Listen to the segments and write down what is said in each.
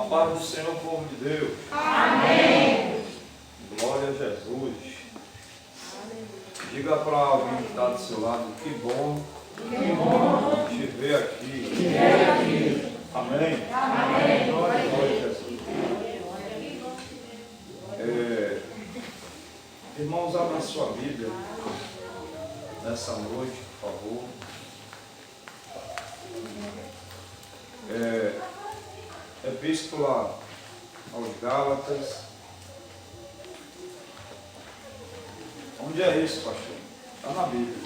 paz do Senhor, povo de Deus. Amém. Glória a Jesus. Diga para alguém que está do seu lado, que bom te ver aqui. Amém. Amém. Glória a Jesus. Irmãos, abra sua Bíblia nessa noite, por favor. Epístola aos Gálatas. Onde é isso, pastor? Está na Bíblia.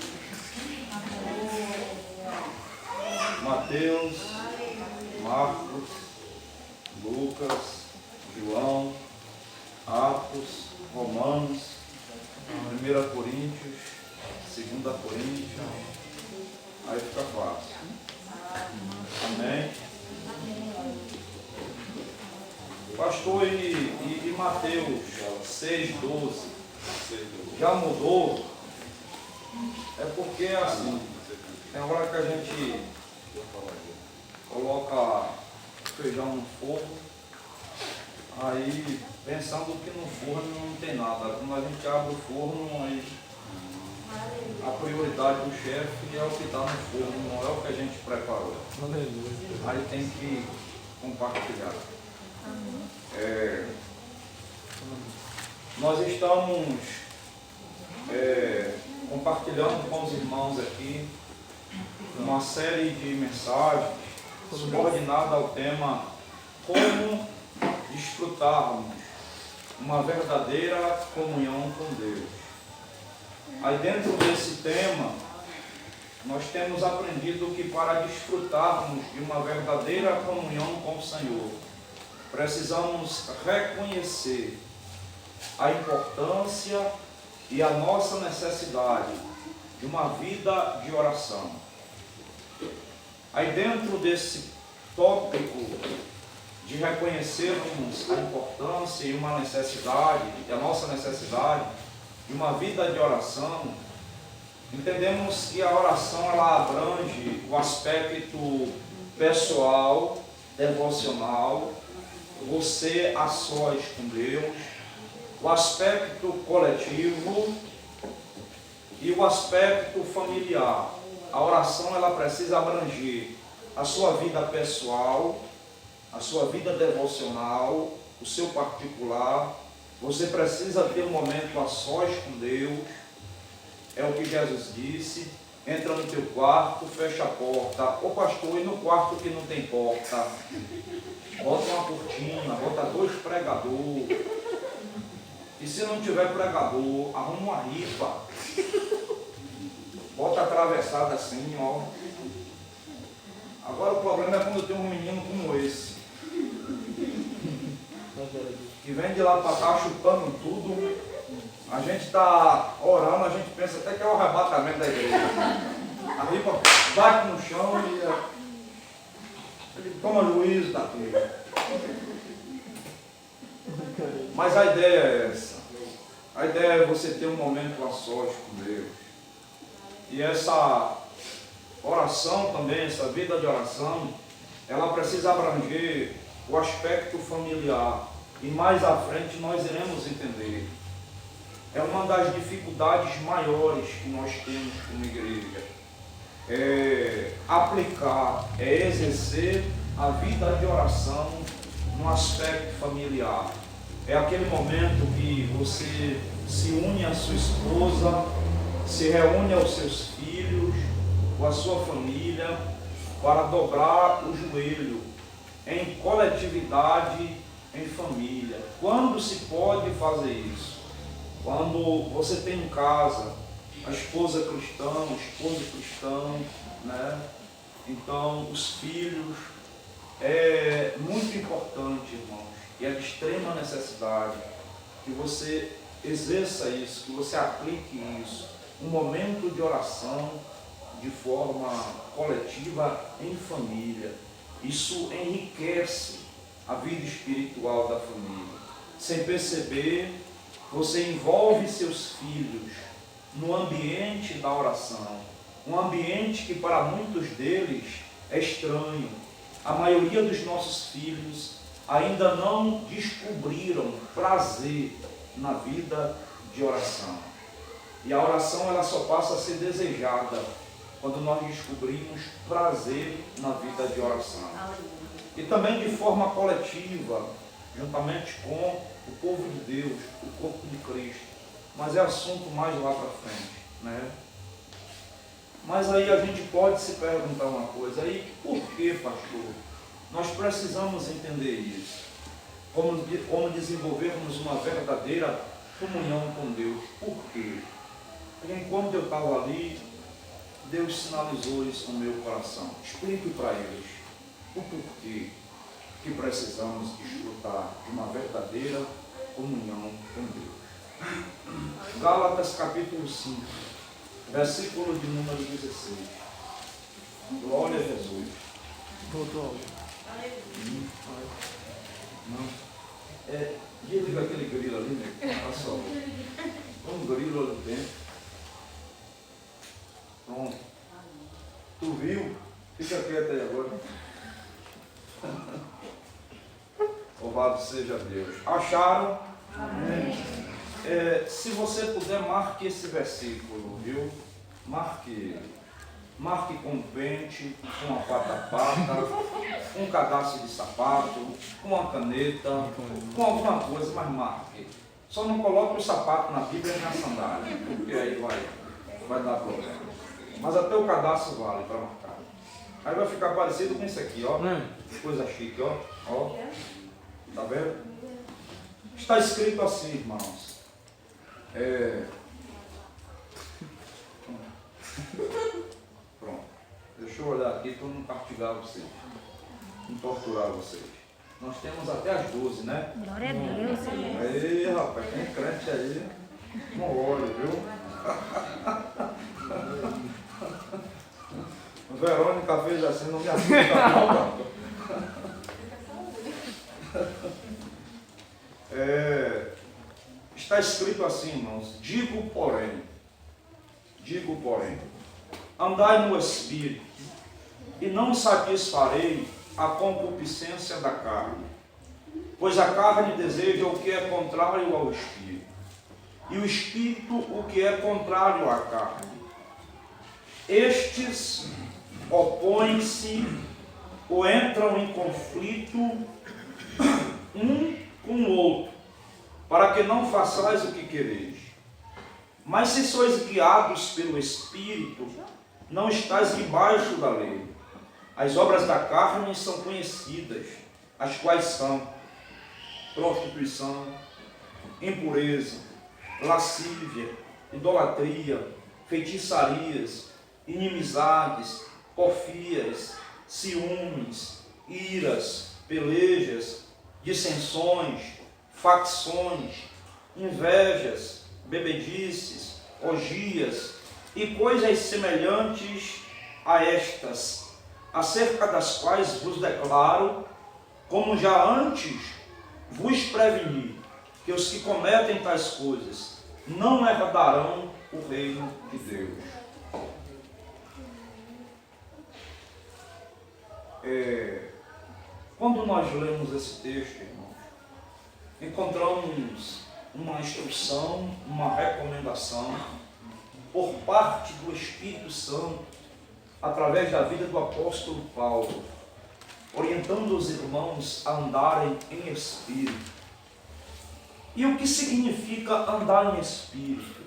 Mateus, Marcos, Lucas, João, Atos, Romanos, 1 Coríntios, 2 Coríntios. Aí fica fácil. Amém? Pastor, e Mateus 6,12 já mudou? É porque assim, tem hora que a gente coloca feijão no fogo, aí pensando que no forno não tem nada. Quando a gente abre o forno, aí a prioridade do chefe é o que está no forno, não é o que a gente preparou. Aí tem que compartilhar. Nós estamos compartilhando com os irmãos aqui uma série de mensagens subordinada ao tema como desfrutarmos uma verdadeira comunhão com Deus. Aí dentro desse tema, nós temos aprendido que para desfrutarmos de uma verdadeira comunhão com o Senhor, precisamos reconhecer a importância e a nossa necessidade de uma vida de oração. Aí dentro desse tópico de reconhecermos a importância e uma necessidade, a nossa necessidade de uma vida de oração, entendemos que a oração ela abrange o aspecto pessoal, devocional, você a sós com Deus, o aspecto coletivo e o aspecto familiar. A oração ela precisa abranger a sua vida pessoal, a sua vida devocional, o seu particular. Você precisa ter um momento a sós com Deus. É o que Jesus disse. Entra no teu quarto, fecha a porta. Ô pastor, e no quarto que não tem porta? Bota uma cortina, bota 2 pregadores. E se não tiver pregador, arruma uma ripa. Bota atravessada assim, ó. Agora o problema é quando tem um menino como esse, que vem de lá para cá chupando tudo. A gente está orando, a gente pensa até que é o arrebatamento da igreja. A ripa bate no chão e ele toma juízo daquilo. Mas a ideia é essa. A ideia é você ter um momento a sós com Deus. E essa oração também, essa vida de oração, ela precisa abranger o aspecto familiar. E mais à frente nós iremos entender. É uma das dificuldades maiores que nós temos como igreja. É aplicar, é exercer a vida de oração no aspecto familiar. É aquele momento que você se une à sua esposa, se reúne aos seus filhos, com a sua família, para dobrar o joelho em coletividade, em família. Quando se pode fazer isso? Quando você tem em casa a esposa cristã, o esposo cristão, né? Então, os filhos, é muito importante, irmãos, e é de extrema necessidade que você exerça isso, que você aplique isso, um momento de oração de forma coletiva em família. Isso enriquece a vida espiritual da família. Sem perceber, você envolve seus filhos no ambiente da oração, um ambiente que para muitos deles é estranho. A maioria dos nossos filhos ainda não descobriram prazer na vida de oração. E a oração ela só passa a ser desejada quando nós descobrimos prazer na vida de oração. E também de forma coletiva, juntamente com o povo de Deus, o corpo de Cristo. Mas é assunto mais lá para frente, né? Mas aí a gente pode se perguntar uma coisa, aí por que, pastor? Nós precisamos entender isso. Como desenvolvermos uma verdadeira comunhão com Deus. Por quê? Porque enquanto eu estava ali, Deus sinalizou isso no meu coração. Explique para eles o porquê que precisamos desfrutar de uma verdadeira comunhão com Deus. Gálatas capítulo 5, versículo de número 16. Glória a Jesus. Voltou. Não. Desliga aquele grilo ali, né? Olha só. Um grilo ali dentro. Pronto. Tu viu? Fica quieto aí agora. Louvado seja Deus. Acharam? Amém. Se você puder, marque esse versículo, viu? Marque ele. Marque com um pente, com uma pata-pata, um cadastro de sapato, com uma caneta, com alguma coisa, mas marque. Só não coloque o sapato na Bíblia e na sandália, porque aí vai dar problema. Mas até o cadastro vale para marcar. Aí vai ficar parecido com isso aqui, ó. Coisa chique, ó. Ó. Tá vendo? Está escrito assim, irmãos. Pronto. Deixa eu olhar aqui para não castigar vocês. Não torturar vocês. Nós temos até as 12, né? Glória a Deus. Aí, rapaz, tem crente aí. Não olha, viu? Verônica fez assim, não me assusta não, está escrito assim, irmãos, digo porém, andai no Espírito, e não satisfarei a concupiscência da carne, pois a carne deseja o que é contrário ao Espírito, e o Espírito o que é contrário à carne. Estes opõem-se ou entram em conflito um com o outro, para que não façais o que quereis. Mas se sois guiados pelo Espírito, não estáis debaixo da lei. As obras da carne são conhecidas, as quais são prostituição, impureza, lascívia, idolatria, feitiçarias, inimizades, porfias, ciúmes, iras, pelejas, dissensões, facções, invejas, bebedices, orgias e coisas semelhantes a estas, acerca das quais vos declaro, como já antes vos preveni, que os que cometem tais coisas não herdarão o reino de Deus. Quando nós lemos esse texto, irmãos, encontramos uma instrução, uma recomendação por parte do Espírito Santo, através da vida do apóstolo Paulo, orientando os irmãos a andarem em Espírito. E o que significa andar em Espírito?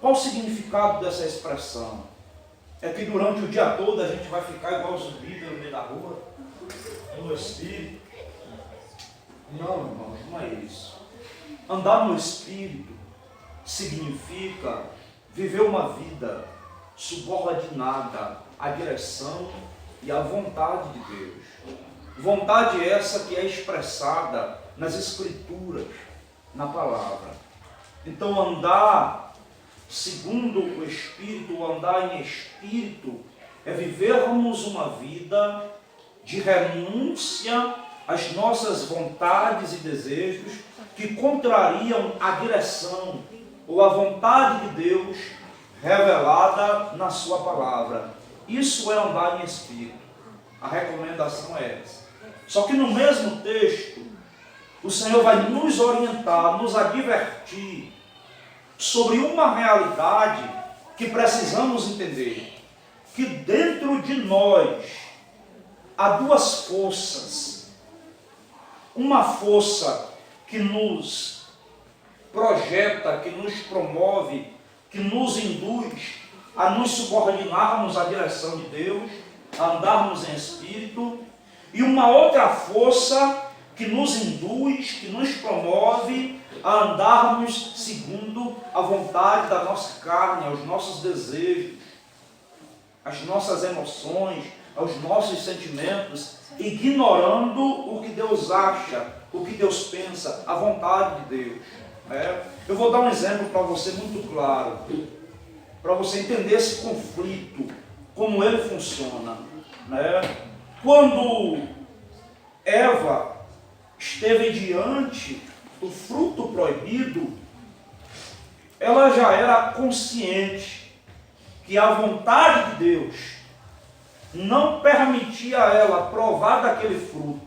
Qual o significado dessa expressão? É que durante o dia todo a gente vai ficar igual zumbi no meio da rua, no Espírito? Não, irmãos, não é isso. Andar no Espírito significa viver uma vida subordinada à direção e à vontade de Deus. Vontade essa que é expressada nas Escrituras, na palavra. Então, andar segundo o Espírito, andar em Espírito, é vivermos uma vida de renúncia às nossas vontades e desejos que contrariam a direção ou a vontade de Deus revelada na sua palavra. Isso é andar em Espírito. A recomendação é essa. Só que no mesmo texto, o Senhor vai nos orientar, nos advertir sobre uma realidade que precisamos entender. Que dentro de nós há duas forças. Uma força que nos projeta, que nos promove, que nos induz a nos subordinarmos à direção de Deus, a andarmos em espírito, e uma outra força que nos induz, que nos promove a andarmos segundo a vontade da nossa carne, aos nossos desejos, às nossas emoções, aos nossos sentimentos, ignorando o que Deus acha, o que Deus pensa, a vontade de Deus. Eu vou dar um exemplo para você muito claro, para você entender esse conflito, como ele funciona. Quando Eva esteve diante do fruto proibido, ela já era consciente que a vontade de Deus não permitia a ela provar daquele fruto.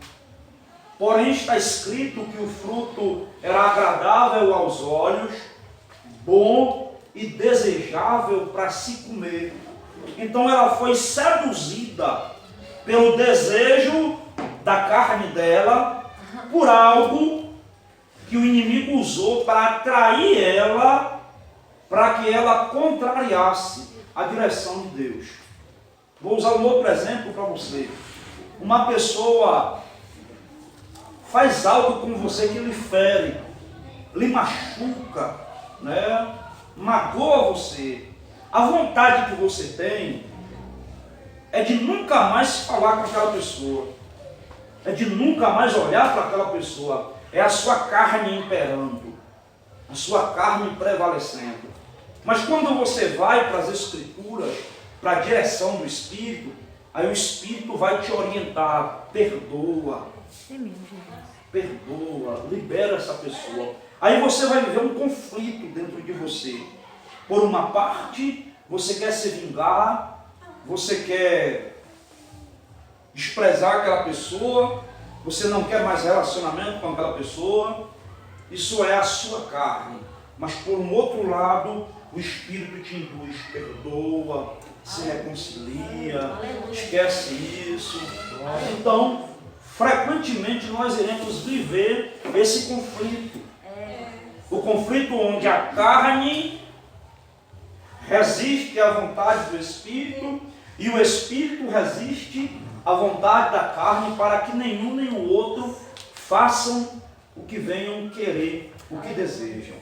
Porém está escrito que o fruto era agradável aos olhos, bom e desejável para se comer. Então ela foi seduzida pelo desejo da carne dela, por algo que o inimigo usou para atrair ela, para que ela contrariasse a direção de Deus. Vou usar um outro exemplo para você. Uma pessoa faz algo com você que lhe fere, lhe machuca, magoa você. A vontade que você tem é de nunca mais falar com aquela pessoa, é de nunca mais olhar para aquela pessoa. É a sua carne imperando, a sua carne prevalecendo. Mas quando você vai para as Escrituras, para a direção do Espírito, aí o Espírito vai te orientar. Perdoa, libera essa pessoa. Aí você vai viver um conflito dentro de você. Por uma parte, você quer se vingar, você quer desprezar aquela pessoa, você não quer mais relacionamento com aquela pessoa. Isso é a sua carne. Mas por um outro lado, o Espírito te induz, perdoa, se reconcilia, esquece isso. Então, frequentemente nós iremos viver esse conflito. O conflito onde a carne resiste à vontade do Espírito e o Espírito resiste à vontade da carne, para que nenhum nem o outro façam o que venham querer, o que desejam.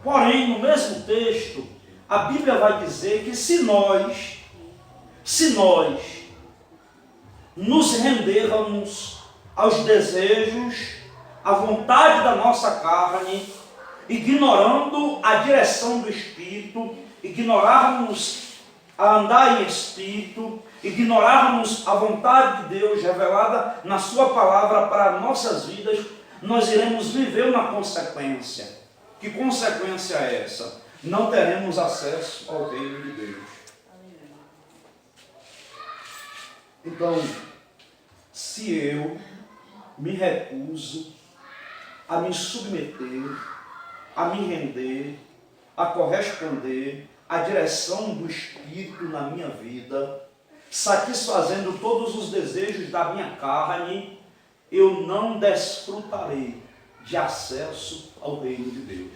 Porém, no mesmo texto, a Bíblia vai dizer que se nós nos rendermos aos desejos, à vontade da nossa carne, ignorando a direção do Espírito, ignorarmos a andar em Espírito, ignorarmos a vontade de Deus revelada na sua palavra para nossas vidas, nós iremos viver uma consequência. Que consequência é essa? Não teremos acesso ao reino de Deus. Então, se eu me recuso a me submeter, a me render, a corresponder à direção do Espírito na minha vida, satisfazendo todos os desejos da minha carne, eu não desfrutarei de acesso ao reino de Deus.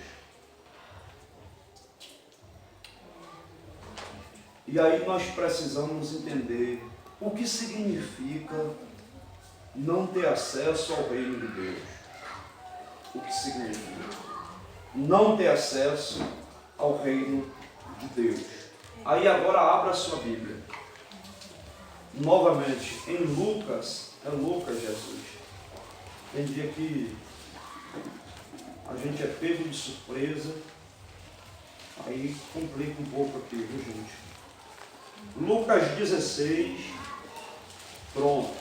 E aí nós precisamos entender o que significa não ter acesso ao reino de Deus. O que significa não ter acesso ao reino de Deus. Aí agora abra a sua Bíblia. Novamente, em Lucas, é Lucas, Jesus. Tem dia que a gente é pego de surpresa, aí complica um pouco aqui, viu, gente? Lucas 16, pronto.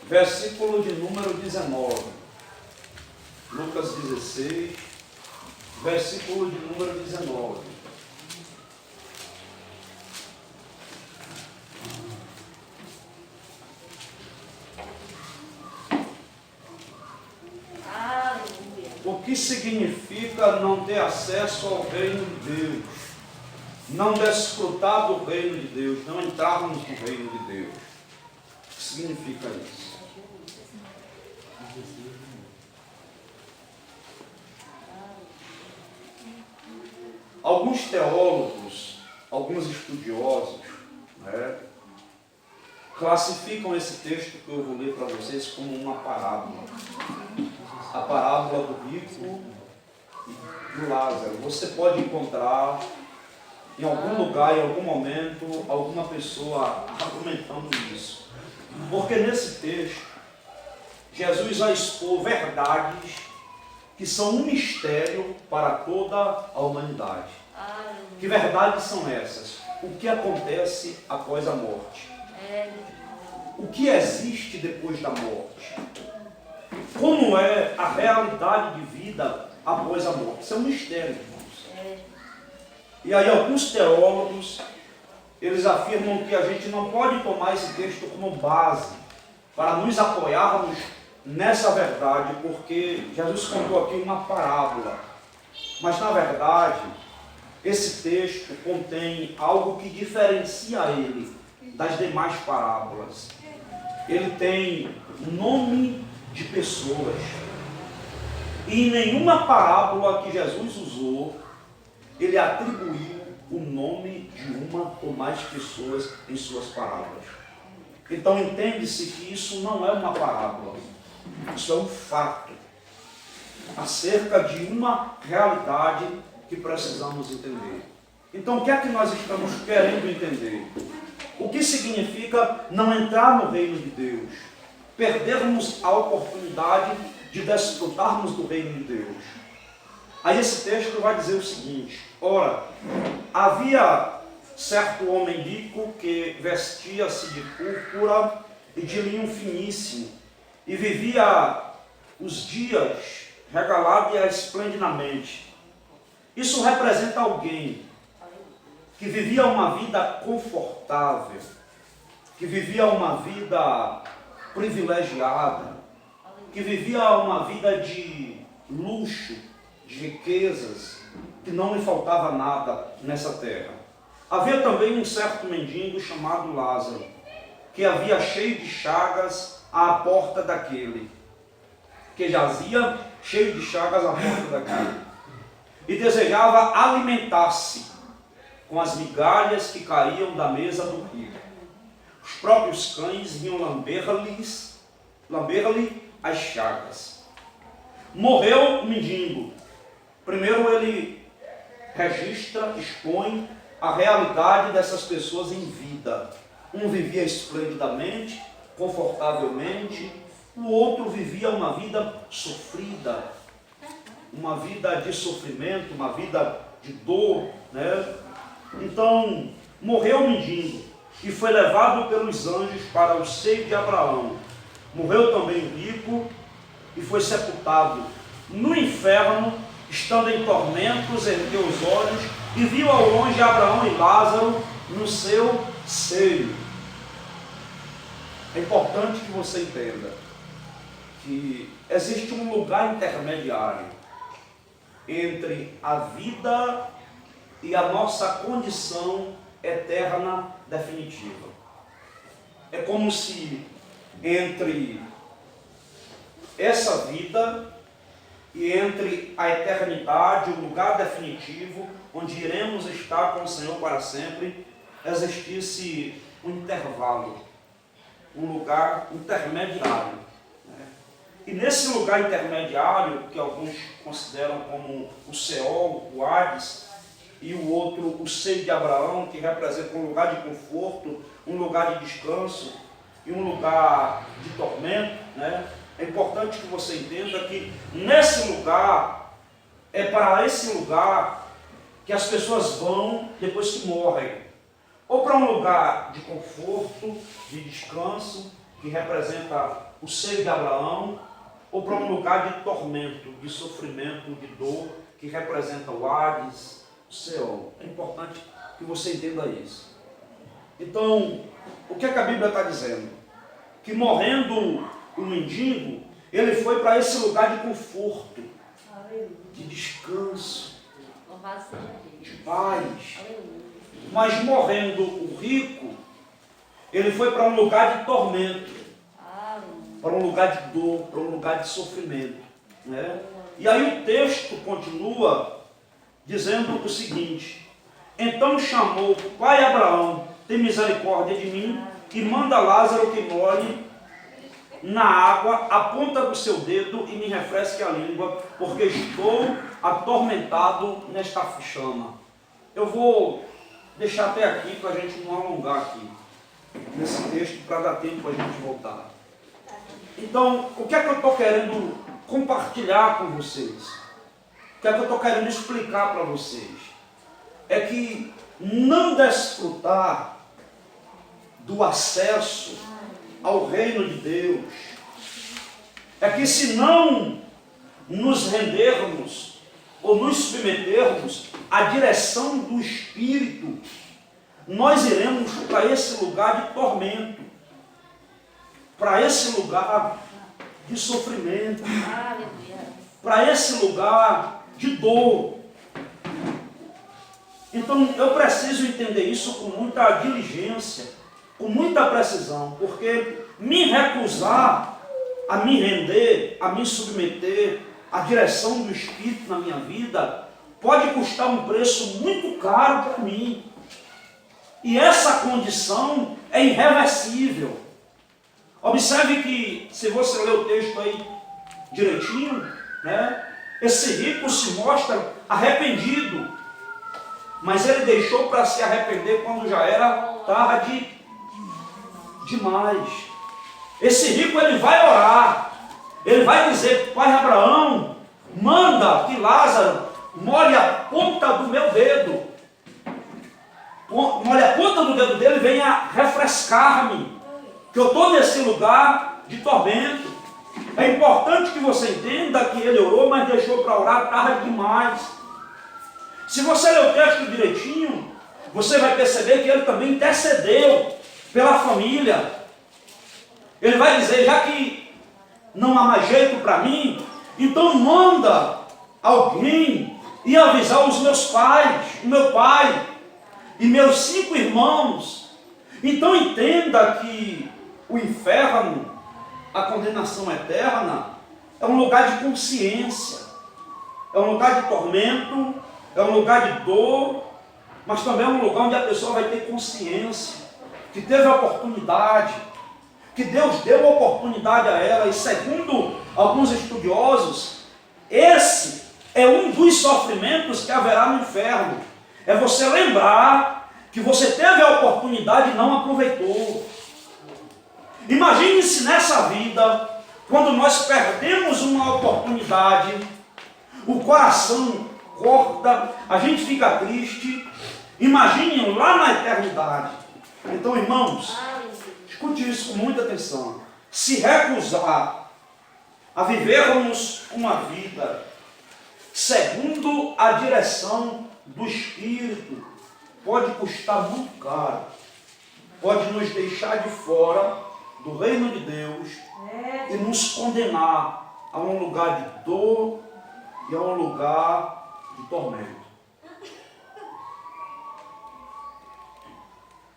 Versículo de número 19. Lucas 16, versículo de número 19. que significa não ter acesso ao reino de Deus, não desfrutar do reino de Deus, não entrarmos no reino de Deus. O que significa isso? Alguns teólogos, alguns estudiosos, né, classificam esse texto que eu vou ler para vocês como uma parábola. A parábola do rico e do Lázaro. Você pode encontrar em algum lugar, em algum momento, alguma pessoa argumentando isso. Porque nesse texto, Jesus vai expor verdades que são um mistério para toda a humanidade. Que verdades são essas? O que acontece após a morte? O que existe depois da morte? Como é a realidade de vida após a morte? Isso é um mistério, irmãos. E aí alguns teólogos, eles afirmam que a gente não pode tomar esse texto como base para nos apoiarmos nessa verdade, porque Jesus contou aqui uma parábola. Mas na verdade, esse texto contém algo que diferencia ele das demais parábolas. Ele tem nome de pessoas. E em nenhuma parábola que Jesus usou, ele atribuiu o nome de uma ou mais pessoas em suas parábolas. Então entende-se que isso não é uma parábola. Isso é um fato acerca de uma realidade que precisamos entender. Então o que é que nós estamos querendo entender? O que significa não entrar no reino de Deus? Perdermos a oportunidade de desfrutarmos do reino de Deus. Aí esse texto vai dizer o seguinte: ora, havia certo homem rico que vestia-se de púrpura e de linho finíssimo, e vivia os dias regalado e esplendidamente. Isso representa alguém que vivia uma vida confortável, que vivia uma vida privilegiada, que vivia uma vida de luxo, de riquezas, que não lhe faltava nada nessa terra. Havia também um certo mendigo chamado Lázaro, que havia cheio de chagas à porta daquele, que jazia cheio de chagas à porta daquele, e desejava alimentar-se com as migalhas que caíam da mesa do rico. Os próprios cães vinham lamber-lhe as chagas. Morreu o mendigo. Primeiro ele registra, expõe a realidade dessas pessoas em vida. Um vivia esplendidamente, confortavelmente, o outro vivia uma vida sofrida, uma vida de sofrimento, uma vida de dor, né? Então, morreu o mendigo e foi levado pelos anjos para o seio de Abraão. Morreu também o rico e foi sepultado no inferno, estando em tormentos, ergueu os olhos e viu ao longe Abraão e Lázaro no seu seio. É importante que você entenda que existe um lugar intermediário entre a vida e a nossa condição eterna definitiva. É como se entre essa vida e entre a eternidade, o lugar definitivo, onde iremos estar com o Senhor para sempre, existisse um intervalo, um lugar intermediário. E nesse lugar intermediário, que alguns consideram como o Seol, o Hades, e o outro, o seio de Abraão, que representa um lugar de conforto, um lugar de descanso e um lugar de tormento, né? É importante que você entenda que nesse lugar, é para esse lugar que as pessoas vão depois que morrem. Ou para um lugar de conforto, de descanso, que representa o seio de Abraão, ou para um lugar de tormento, de sofrimento, de dor, que representa o Hades, o Seol. É importante que você entenda isso. Então, o que é que a Bíblia está dizendo? Que morrendo o mendigo, ele foi para esse lugar de conforto. de descanso, Louvado seja Deus. de paz. Aleluia. Mas morrendo o rico, ele foi para um lugar de tormento, Aleluia. para um lugar de dor, para um lugar de sofrimento, né? E aí o texto continua dizendo o seguinte: então chamou o pai Abraão, tem misericórdia de mim, e manda Lázaro que molhe na água a ponta do seu dedo e me refresque a língua, porque estou atormentado nesta chama. Eu vou deixar até aqui para a gente não alongar aqui nesse texto, para dar tempo para a gente voltar. Então, o que é que eu estou querendo compartilhar com vocês? O que é que eu estou querendo explicar para vocês? É que não desfrutar do acesso ao reino de Deus é que, se não nos rendermos ou nos submetermos à direção do Espírito, nós iremos para esse lugar de tormento, para esse lugar de sofrimento, Aleluia. para esse lugar de dor. Então eu preciso entender isso com muita diligência, com muita precisão, porque me recusar a me render, a me submeter à direção do Espírito na minha vida, pode custar um preço muito caro para mim. E essa condição é irreversível. Observe que, se você ler o texto aí direitinho, né, esse rico se mostra arrependido, mas ele deixou para se arrepender quando já era tarde demais. Esse rico, ele vai orar, ele vai dizer: pai Abraão, manda que Lázaro molhe a ponta do meu dedo, molhe a ponta do dedo dele e venha refrescar-me, que eu estou nesse lugar de tormento. É importante que você entenda que ele orou, mas deixou para orar tarde demais. Se você ler o texto direitinho, você vai perceber que ele também intercedeu pela família. Ele vai dizer: já que não há mais jeito para mim, então manda alguém ir avisar os meus pais, o meu pai e meus 5 irmãos. Então entenda que o inferno, a condenação eterna, é um lugar de consciência, é um lugar de tormento, é um lugar de dor, mas também é um lugar onde a pessoa vai ter consciência que teve a oportunidade, que Deus deu a oportunidade a ela. E segundo alguns estudiosos, esse é um dos sofrimentos que haverá no inferno. É você lembrar que você teve a oportunidade e não aproveitou. Imagine-se nessa vida, quando nós perdemos uma oportunidade, o coração corta, a gente fica triste. Imaginem lá na eternidade. Então, irmãos, escute isso com muita atenção. Se recusar a vivermos uma vida segundo a direção do Espírito, pode custar muito caro, pode nos deixar de fora do reino de Deus e nos condenar a um lugar de dor e a um lugar de tormento.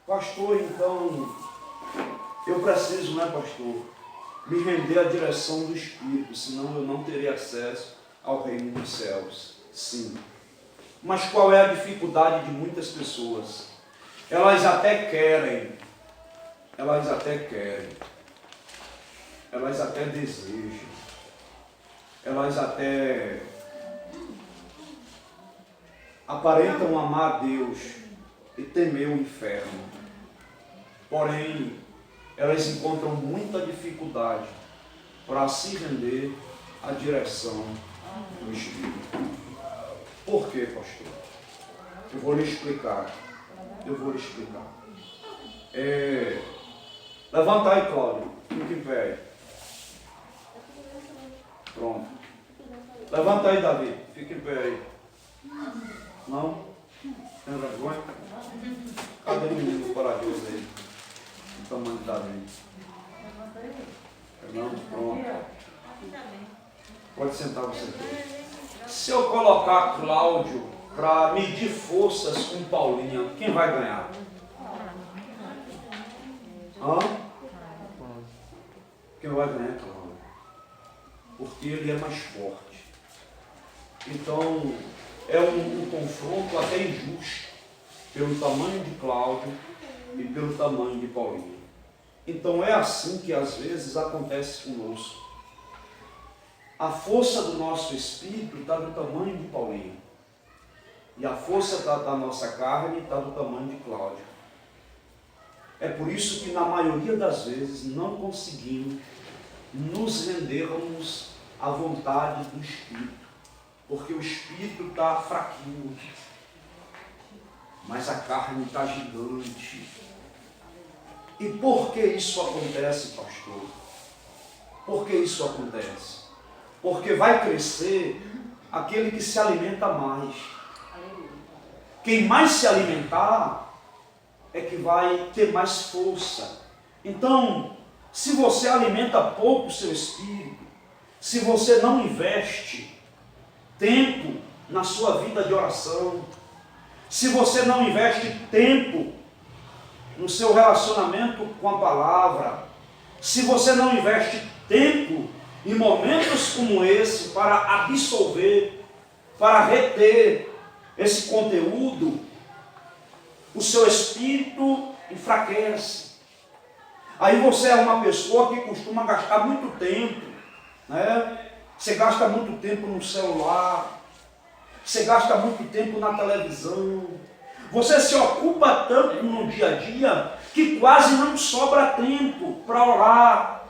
Pastor, então, eu preciso, né, pastor, me render à direção do Espírito, senão eu não terei acesso ao reino dos céus. Sim. Mas qual é a dificuldade de muitas pessoas? Elas até querem, elas até desejam, elas até aparentam amar a Deus e temer o inferno. Porém, elas encontram muita dificuldade para se render à direção do Espírito. Por quê, pastor? Eu vou lhe explicar. Levanta aí, Cláudio. Fica em pé. Pronto. Levanta aí, Davi. Fica em pé aí. Não? Tem vergonha? Cadê o menino corajoso aí? O tamanho de Davi. Não? Pronto. Pode sentar você aqui. Se eu colocar Cláudio para medir forças com Paulinha, quem vai ganhar? Hã? Quem vai ganhar, Cláudio? Porque ele é mais forte. Então, é um confronto até injusto pelo tamanho de Cláudio e pelo tamanho de Paulinho. Então, é assim que às vezes acontece conosco. A força do nosso espírito está do tamanho de Paulinho. E a força da nossa carne está do tamanho de Cláudio. É por isso que na maioria das vezes não conseguimos nos rendermos à vontade do Espírito. Porque o Espírito está fraquinho. Mas a carne está gigante. E por que isso acontece, pastor? Por que isso acontece? Porque vai crescer aquele que se alimenta mais. Quem mais se alimentar é que vai ter mais força. Então, se você alimenta pouco o seu espírito, se você não investe tempo na sua vida de oração, se você não investe tempo no seu relacionamento com a palavra, se você não investe tempo em momentos como esse para absorver, para reter esse conteúdo, o seu espírito enfraquece. Aí você é uma pessoa que costuma gastar muito tempo, né? Você gasta muito tempo no celular, você gasta muito tempo na televisão, você se ocupa tanto no dia a dia que quase não sobra tempo para orar,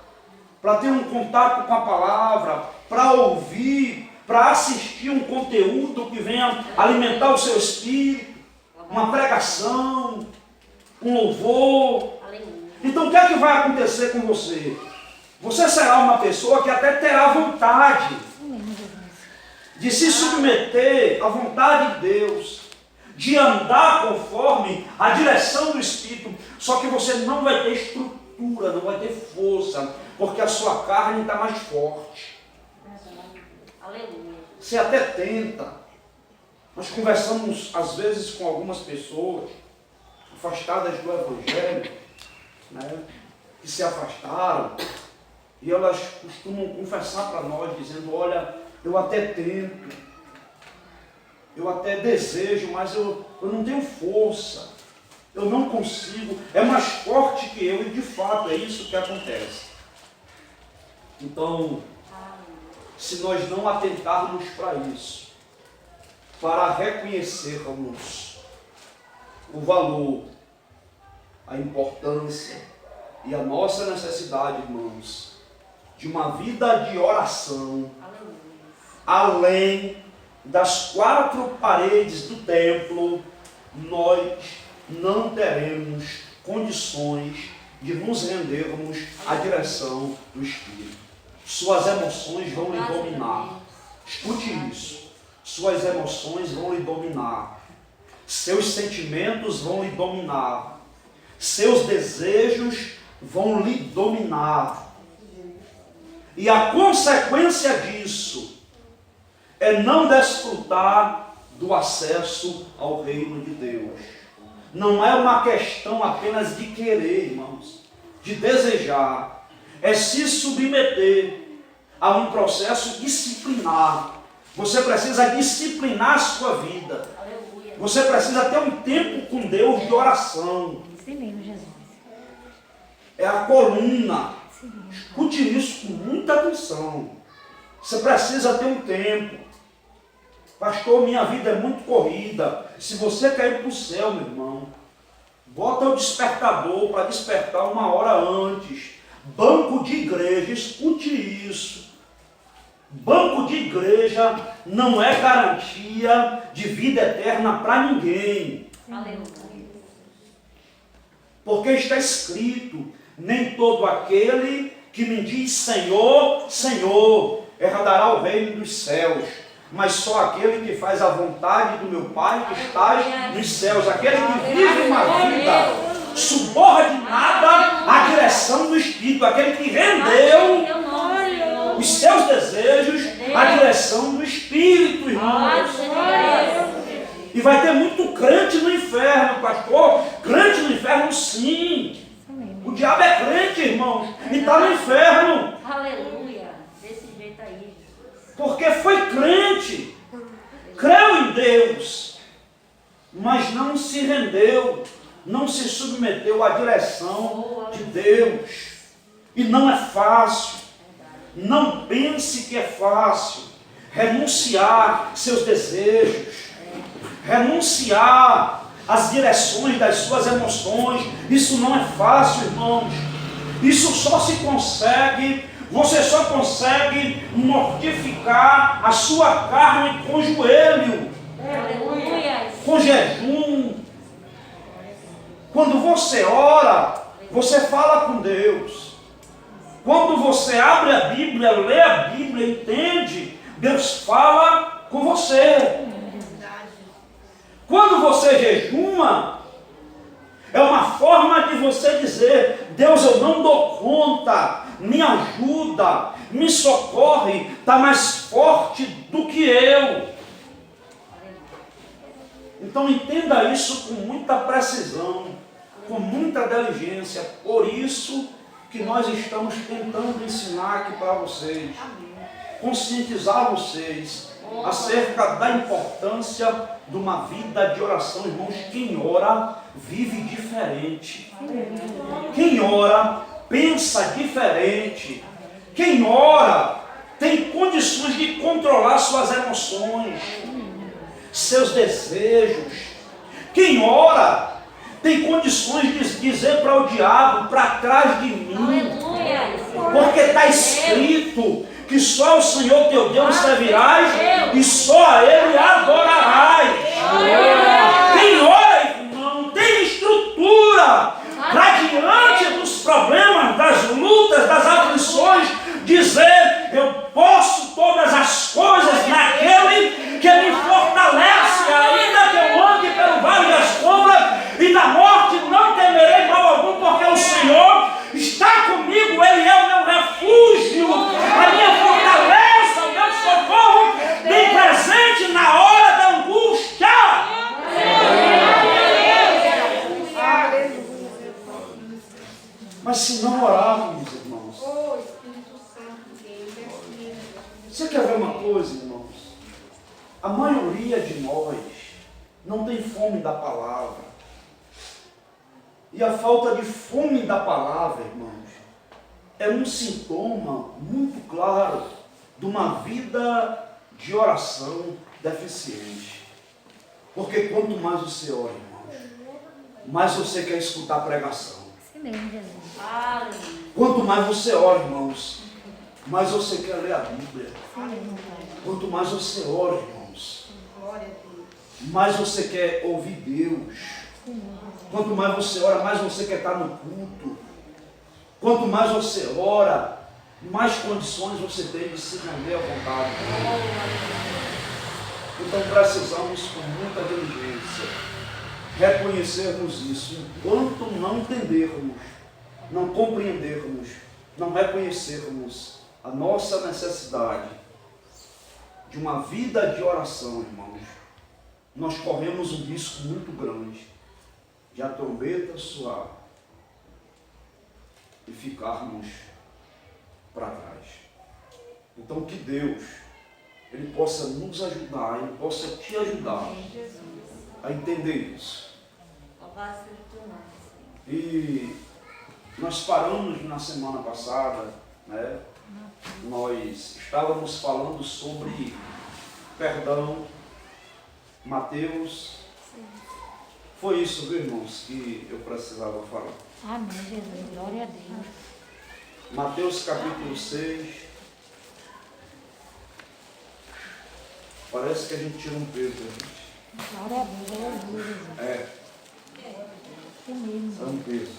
para ter um contato com a palavra, para ouvir, para assistir um conteúdo que venha alimentar o seu espírito, uma pregação, um louvor. Então o que é que vai acontecer com você? Você será uma pessoa que até terá vontade de se submeter à vontade de Deus, de andar conforme a direção do Espírito, só que você não vai ter estrutura, não vai ter força, porque a sua carne está mais forte. Aleluia. Você até tenta. Nós conversamos às vezes com algumas pessoas afastadas do Evangelho, né, que se afastaram, e elas costumam confessar para nós, dizendo: olha, eu até tento, eu até desejo, mas eu não tenho força, eu não consigo, é mais forte que eu, e de fato é isso que acontece. Então, se nós não atentarmos para isso, para reconhecermos o valor, a importância e a nossa necessidade, irmãos, de uma vida de oração, além das 4 paredes do templo, nós não teremos condições de nos rendermos à direção do Espírito. Suas emoções vão lhe dominar. Escute isso. Suas emoções vão lhe dominar. Seus sentimentos vão lhe dominar. Seus desejos vão lhe dominar. E a consequência disso é não desfrutar do acesso ao reino de Deus. Não é uma questão apenas de querer, irmãos, de desejar. É se submeter a um processo disciplinar. Você precisa disciplinar a sua vida. Você precisa ter um tempo com Deus de oração. É a coluna. Escute isso com muita atenção. Você precisa ter um tempo. Pastor, minha vida é muito corrida. Se você quer ir para o céu, meu irmão, bota o despertador para despertar 1 hora antes. Banco de igreja, escute isso. Banco de igreja não é garantia de vida eterna para ninguém. Porque está escrito: nem todo aquele que me diz Senhor, Senhor, herdará o reino dos céus, mas só aquele que faz a vontade do meu Pai que está nos céus, aquele que vive uma vida subordinada à direção do Espírito, aquele que rendeu os seus desejos à direção do Espírito. espírito, irmãos. E vai ter muito crente no inferno, pastor. Crente no inferno, sim. O diabo é crente, irmãos, e está no inferno. Aleluia. Desse jeito aí, Jesus. Porque foi crente, creu em Deus, mas não se rendeu, não se submeteu à direção de Deus. E não é fácil. Não pense que é fácil renunciar seus desejos, renunciar às direções das suas emoções. Isso não é fácil, irmãos. Isso só se consegue, você só consegue mortificar a sua carne com joelho, com jejum. Quando você ora, você fala com Deus. Quando você abre a Bíblia, lê a Bíblia, entende, Deus fala com você. Quando você jejuma, é uma forma de você dizer: Deus, eu não dou conta, me ajuda, me socorre, está mais forte do que eu. Então entenda isso com muita precisão, com muita diligência. Por isso que nós estamos tentando ensinar aqui para vocês, conscientizar vocês acerca da importância de uma vida de oração. Irmãos, quem ora vive diferente. Quem ora pensa diferente. Quem ora tem condições de controlar suas emoções, seus desejos. Quem ora tem condições de dizer para o diabo: para trás de mim. Porque está escrito que só o Senhor teu Deus servirás e só a Ele adorarás. Quem ora, irmão, tem estrutura para, diante dos problemas, das lutas, das aflições, dizer: eu posso todas as coisas naquele que me fortalece. Ainda que eu ande pelo vale das sombras e da morte, não temerei mal algum, porque o Senhor está comigo. Ele é o meu refúgio, a minha fortaleza, o meu socorro, bem presente na hora da angústia. Mas se não orarmos, irmãos, você quer ver uma coisa, irmãos? A maioria de nós não tem fome da palavra. E a falta de fome da palavra, irmãos, é um sintoma muito claro de uma vida de oração deficiente. Porque quanto mais você ora, irmãos, mais você quer escutar a pregação. Quanto mais você ora, irmãos, mais você quer ler a Bíblia. Quanto mais você ora, irmãos, mais você quer ouvir Deus. Quanto mais você ora, mais você quer estar no culto. Quanto mais você ora, mais condições você tem de se render à vontade. Então precisamos, com muita diligência, reconhecermos isso. Enquanto não entendermos, não compreendermos, não reconhecermos a nossa necessidade de uma vida de oração, irmãos, nós corremos um risco muito grande de a trombeta soar e ficarmos para trás. Então que Deus, Ele possa nos ajudar, Ele possa te ajudar a entender isso. E nós paramos na semana passada, né? Nós estávamos falando sobre perdão. Mateus. Foi isso, viu, irmãos, que eu precisava falar. Amém, Jesus. Glória a Deus. Mateus capítulo 6. Parece que a gente tira um peso, gente. Glória a Deus. Jesus. É um peso.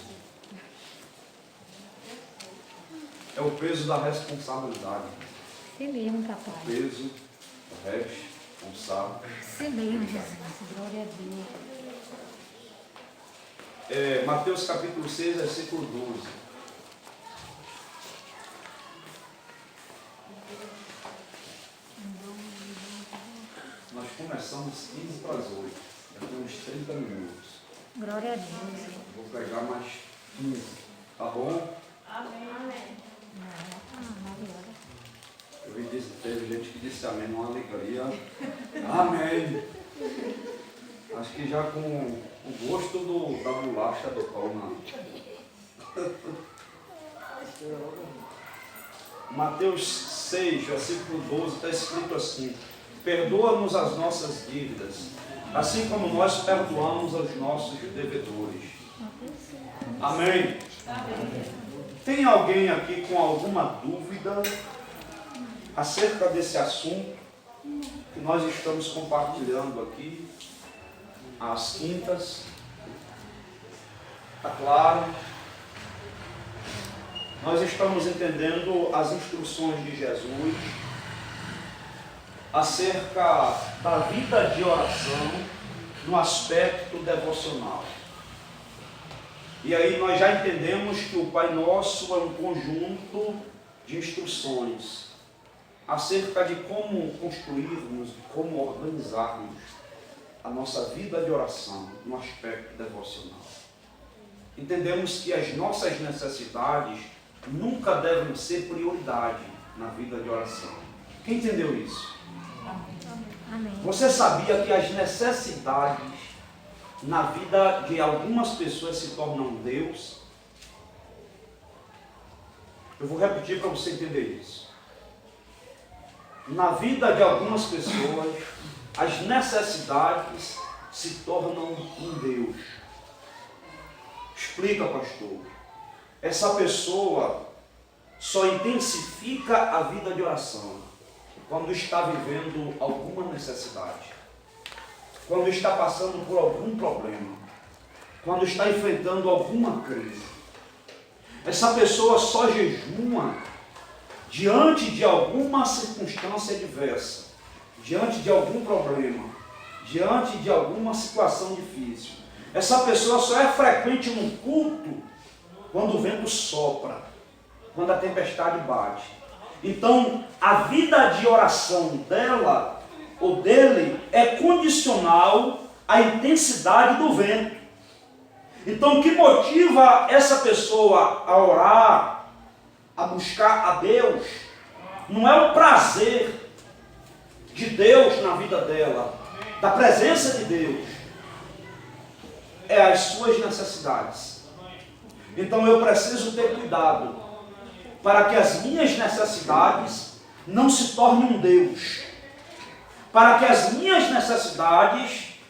É o peso da responsabilidade. Você mesmo, papai. O peso da responsável. Você mesmo, Jesus. Glória a Deus. Mateus capítulo 6, versículo 12. uns 15 para as 8. Já tem uns 30 minutos. Glória a Deus. Vou pregar mais 15. Tá bom? Amém. Eu vi disso, teve gente que disse amém, uma alegria. Amém. Acho que já com o gosto da bolacha do pão na... Mateus 6, versículo 12, está escrito assim: perdoa-nos as nossas dívidas, assim como nós perdoamos aos nossos devedores. Amém? Tem alguém aqui com alguma dúvida acerca desse assunto que nós estamos compartilhando aqui às quintas? Está claro? Nós estamos entendendo as instruções de Jesus acerca da vida de oração no aspecto devocional. E aí nós já entendemos que o Pai Nosso é um conjunto de instruções acerca de como construirmos, como organizarmos a nossa vida de oração no aspecto devocional. Entendemos que as nossas necessidades nunca devem ser prioridade na vida de oração. Quem entendeu isso? Amém. Você sabia que as necessidades na vida de algumas pessoas se tornam Deus? Eu vou repetir para você entender isso. Na vida de algumas pessoas, as necessidades se tornam um Deus. Explica, pastor. Essa pessoa só intensifica a vida de oração quando está vivendo alguma necessidade, quando está passando por algum problema, quando está enfrentando alguma crise. Essa pessoa só jejuma diante de alguma circunstância adversa, diante de algum problema, diante de alguma situação difícil. Essa pessoa só é frequente no culto quando o vento sopra, quando a tempestade bate. Então, a vida de oração dela ou dele é condicional à intensidade do vento. Então, o que motiva essa pessoa a orar, a buscar a Deus, não é o prazer de Deus na vida dela, da presença de Deus, é as suas necessidades. Então eu preciso ter cuidado para que as minhas necessidades não se tornem um Deus, para que as minhas necessidades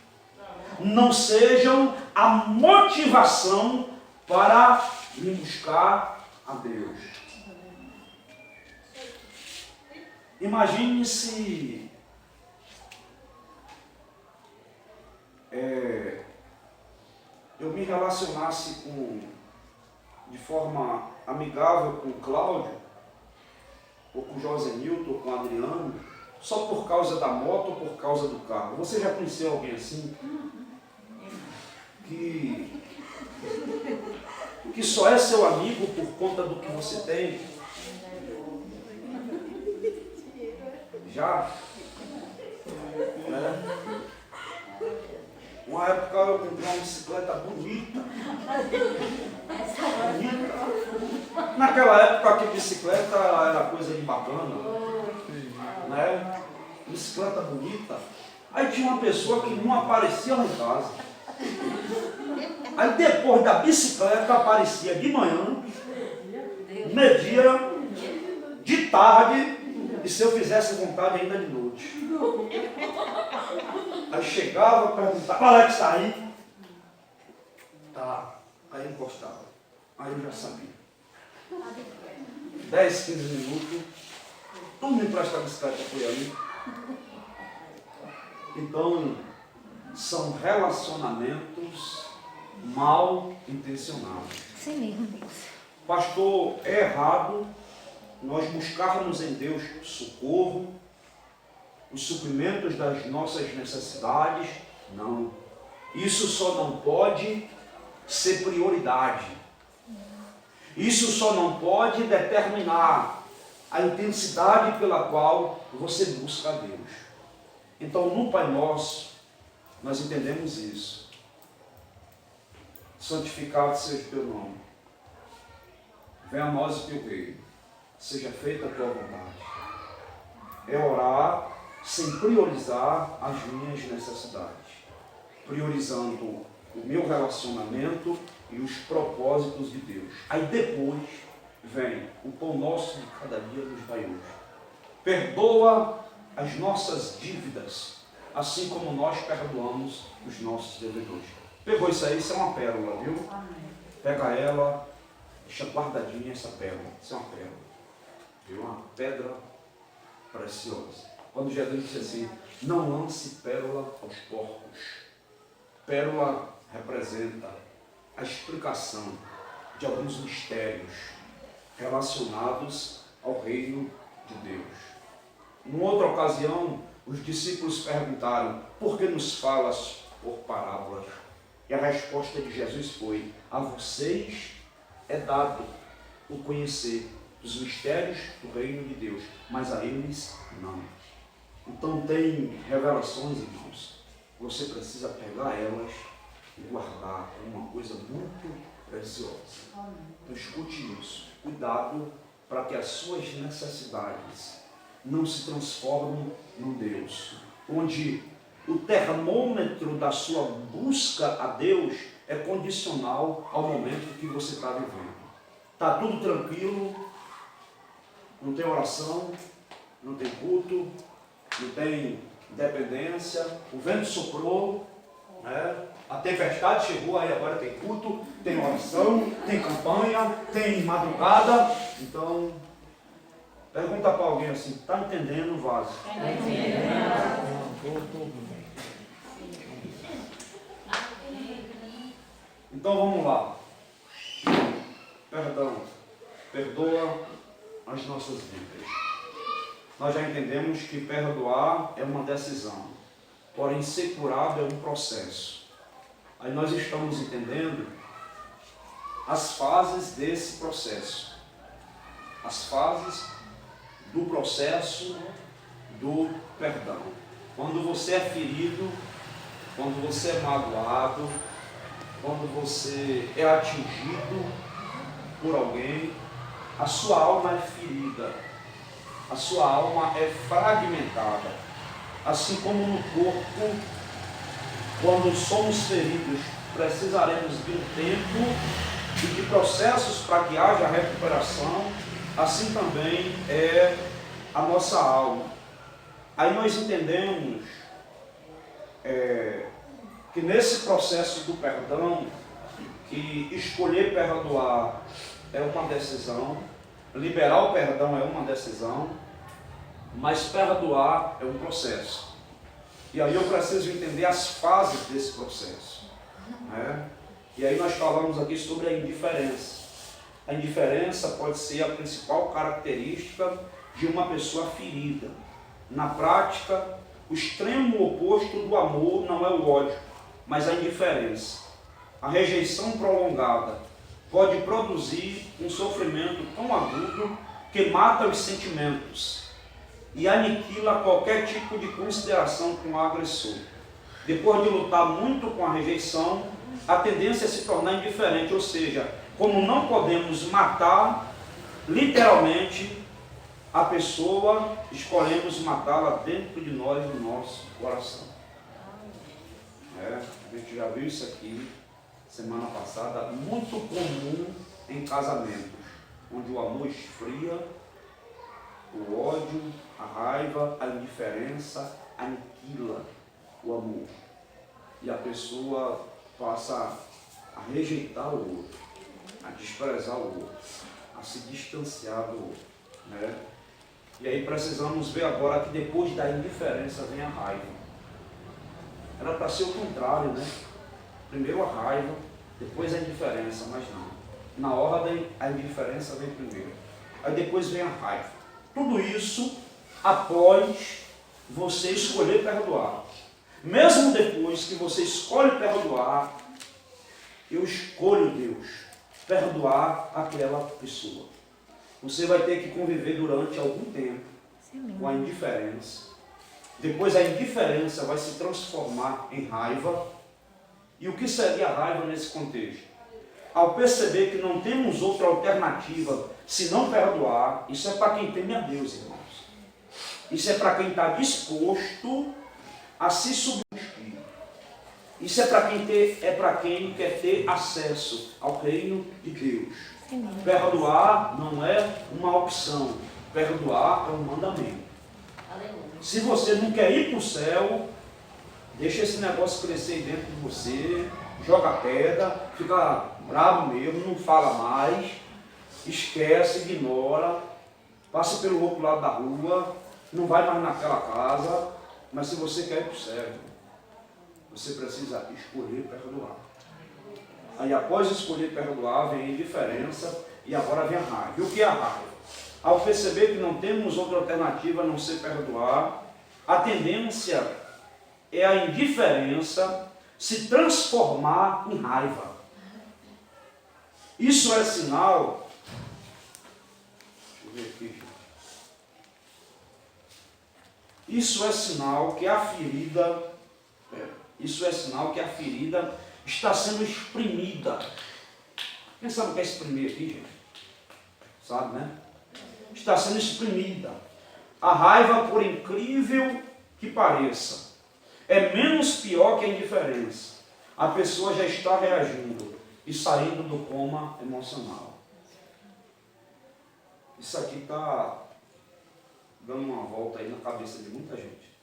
não sejam a motivação para me buscar a Deus. Imagine se eu me relacionasse de forma amigável com o Cláudio, ou com o José Nilton, ou com o Adriano, só por causa da moto ou por causa do carro. Você já conheceu alguém assim? Que só é seu amigo por conta do que você tem? Já? Uma época eu comprei uma bicicleta bonita. Naquela época que bicicleta era coisa de bacana, né? Bicicleta bonita. Aí tinha uma pessoa que não aparecia lá em casa. Aí depois da bicicleta aparecia de manhã, media, de tarde, e se eu fizesse vontade ainda de noite. Aí chegava, perguntava, Alex, está aí? Tá. Aí encostava. Aí eu já sabia. 10, 15 minutos. Tu me empresta a bicicleta foi ali. Então, são relacionamentos mal intencionados. Sim mesmo. Pastor, é errado nós buscarmos em Deus socorro, os suprimentos das nossas necessidades? Não. Isso só não pode ser prioridade. Isso só não pode determinar a intensidade pela qual você busca a Deus. Então, no Pai Nosso, nós entendemos isso. Santificado seja o teu nome. Venha a nós o teu reino. Seja feita a tua vontade. É orar sem priorizar as minhas necessidades. Priorizando o meu relacionamento e os propósitos de Deus. Aí depois vem o pão nosso de cada dia nos dai hoje. Perdoa as nossas dívidas, assim como nós perdoamos os nossos devedores. Pegou isso aí? Isso é uma pérola, viu? Pega ela, deixa guardadinha essa pérola. Isso é uma pérola. Viu? Uma pedra preciosa. Quando Jesus disse assim, não lance pérola aos porcos. Pérola representa a explicação de alguns mistérios relacionados ao reino de Deus. Numa outra ocasião, os discípulos perguntaram, por que nos falas por parábolas? E a resposta de Jesus foi, a vocês é dado o conhecer dos mistérios do reino de Deus, mas a eles não. Então tem revelações, irmãos, você precisa pegar elas e guardar como uma coisa muito preciosa. Então escute isso. Cuidado para que as suas necessidades não se transformem num Deus, onde o termômetro da sua busca a Deus é condicional ao momento que você está vivendo. Está tudo tranquilo, não tem oração, não tem culto, não tem dependência, o vento soprou, né? A tempestade chegou, aí agora tem culto, tem oração, tem campanha, tem madrugada. Então, pergunta para alguém assim, está entendendo, vaso? Está entendendo. Então vamos lá. Perdão. Perdoa as nossas dívidas. Nós já entendemos que perdoar é uma decisão, porém ser curado é um processo. Aí nós estamos entendendo as fases desse processo. As fases do processo do perdão. Quando você é ferido, quando você é magoado, quando você é atingido por alguém, a sua alma é ferida, a sua alma é fragmentada. Assim como no corpo, quando somos feridos, precisaremos de um tempo e de processos para que haja recuperação, assim também é a nossa alma. Aí nós entendemos que nesse processo do perdão, que escolher perdoar é uma decisão, liberar o perdão é uma decisão, mas perdoar é um processo. E aí eu preciso entender as fases desse processo, né? E aí nós falamos aqui sobre a indiferença. A indiferença pode ser a principal característica de uma pessoa ferida. Na prática, o extremo oposto do amor não é o ódio, mas a indiferença. A rejeição prolongada pode produzir um sofrimento tão agudo que mata os sentimentos e aniquila qualquer tipo de consideração com o agressor. Depois de lutar muito com a rejeição, a tendência é se tornar indiferente, ou seja, como não podemos matar literalmente a pessoa, escolhemos matá-la dentro de nós, no nosso coração. A gente já viu isso aqui semana passada, muito comum em casamentos, onde o amor esfria, o ódio, a raiva, a indiferença aniquila o amor. E a pessoa passa a rejeitar o outro, a desprezar o outro, a se distanciar do outro, né? E aí precisamos ver agora que depois da indiferença vem a raiva. Era para ser o contrário, né? Primeiro a raiva, depois a indiferença, mas não. Na ordem, a indiferença vem primeiro. Aí depois vem a raiva. Tudo isso após você escolher perdoar. Mesmo depois que você escolhe perdoar, eu escolho, Deus, perdoar aquela pessoa. Você vai ter que conviver durante algum tempo com a indiferença, Depois a indiferença vai se transformar em raiva. E o que seria a raiva nesse contexto? Ao perceber que não temos outra alternativa senão perdoar, isso é para quem teme a Deus, irmãos. Isso é para quem está disposto a se submeter. Isso é para quem quer ter acesso ao reino de Deus. Perdoar não é uma opção. Perdoar é um mandamento. Se você não quer ir para o céu, deixa esse negócio crescer dentro de você, joga pedra, fica bravo mesmo, não fala mais, esquece, ignora, passa pelo outro lado da rua, não vai mais naquela casa. Mas se você quer ir para o céu, você precisa escolher perdoar. Aí após escolher perdoar, vem a indiferença e agora vem a raiva. E o que é a raiva? Ao perceber que não temos outra alternativa a não ser perdoar, a tendência é a indiferença se transformar em raiva. Isso é sinal. Deixa eu ver aqui, gente. Isso é sinal que a ferida. Isso é sinal que a ferida está sendo exprimida. Quem sabe o que é exprimir aqui, gente? Sabe, né? Está sendo exprimida. A raiva, por incrível que pareça, é menos pior que a indiferença. A pessoa já está reagindo e saindo do coma emocional. Isso aqui está dando uma volta aí na cabeça de muita gente.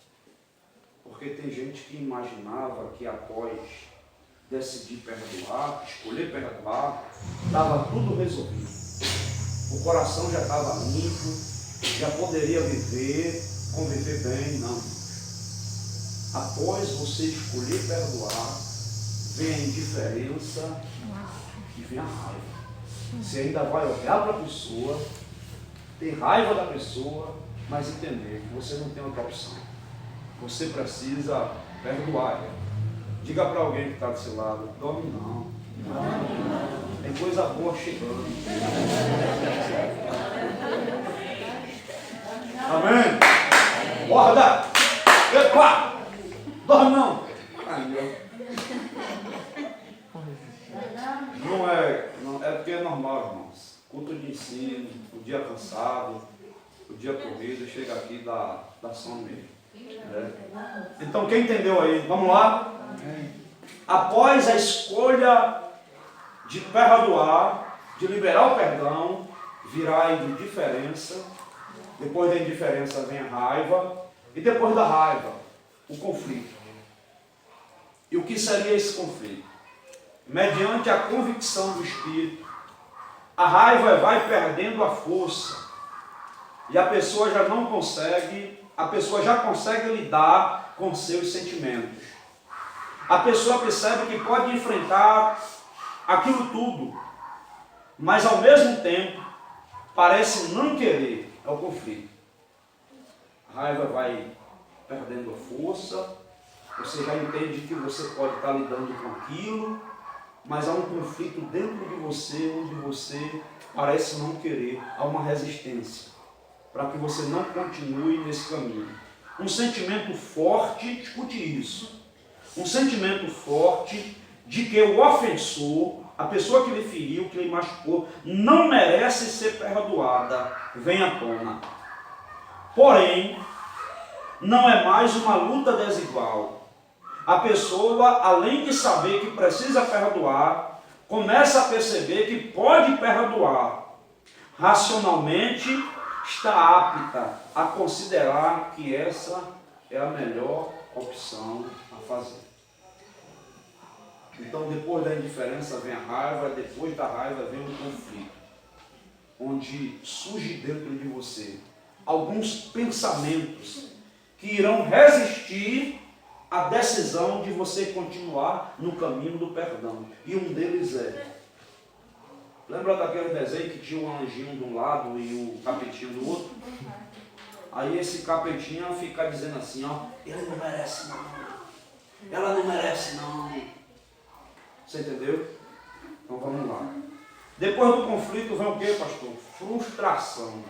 Porque tem gente que imaginava que após decidir perdoar, escolher perdoar, estava tudo resolvido. O coração já estava limpo, já poderia viver, conviver bem. Não. Após você escolher perdoar, vem a indiferença e vem a raiva. Você ainda vai olhar para a pessoa, ter raiva da pessoa, mas entender que você não tem outra opção. Você precisa perdoar. Diga para alguém que está do seu lado, dorme não. Tem coisa boa chegando. Amém? Acorda! Epa! Dorme não! Não é porque é normal, irmãos. Culto de ensino, o dia cansado, o dia corrido, chega aqui e dá sono mesmo. Então quem entendeu aí? Vamos lá? Após a escolha de perdoar, de liberar o perdão, virá a indiferença. Depois da indiferença vem a raiva. E depois da raiva, o conflito. E o que seria esse conflito? Mediante a convicção do Espírito, a raiva vai perdendo a força. E a pessoa já não consegue, a pessoa já consegue lidar com seus sentimentos. A pessoa percebe que pode enfrentar aquilo tudo, mas ao mesmo tempo parece não querer. É o conflito. A raiva vai perdendo a força, você já entende que você pode estar lidando com aquilo, mas há um conflito dentro de você, onde você parece não querer, há uma resistência, para que você não continue nesse caminho. Um sentimento forte, escute isso, um sentimento forte de que o ofensor, a pessoa que lhe feriu, que lhe machucou, não merece ser perdoada, vem à tona. Porém, não é mais uma luta desigual. A pessoa, além de saber que precisa perdoar, começa a perceber que pode perdoar. Racionalmente, está apta a considerar que essa é a melhor opção a fazer. Então, depois da indiferença vem a raiva, depois da raiva vem o conflito, onde surge dentro de você alguns pensamentos que irão resistir à decisão de você continuar no caminho do perdão. E um deles é, lembra daquele desenho que tinha um anjinho de um lado e o capetinho do outro? Aí esse capetinho fica dizendo assim, ó, ele não merece não, ela não merece não. Você entendeu? Então vamos lá. Depois do conflito vem o que, pastor? Frustração.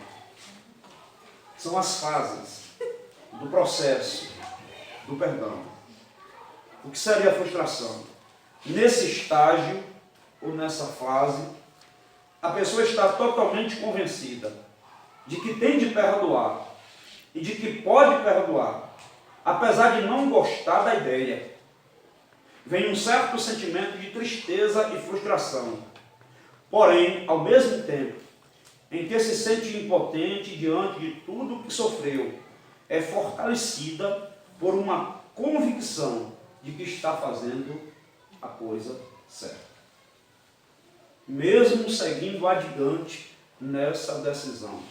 São as fases do processo. do perdão. O que seria a frustração? Nesse estágio, ou nessa fase, a pessoa está totalmente convencida de que tem de perdoar e de que pode perdoar, apesar de não gostar da ideia. Vem um certo sentimento de tristeza e frustração. Porém, ao mesmo tempo em que se sente impotente diante de tudo o que sofreu, é fortalecida por uma convicção de que está fazendo a coisa certa. Mesmo seguindo adiante nessa decisão,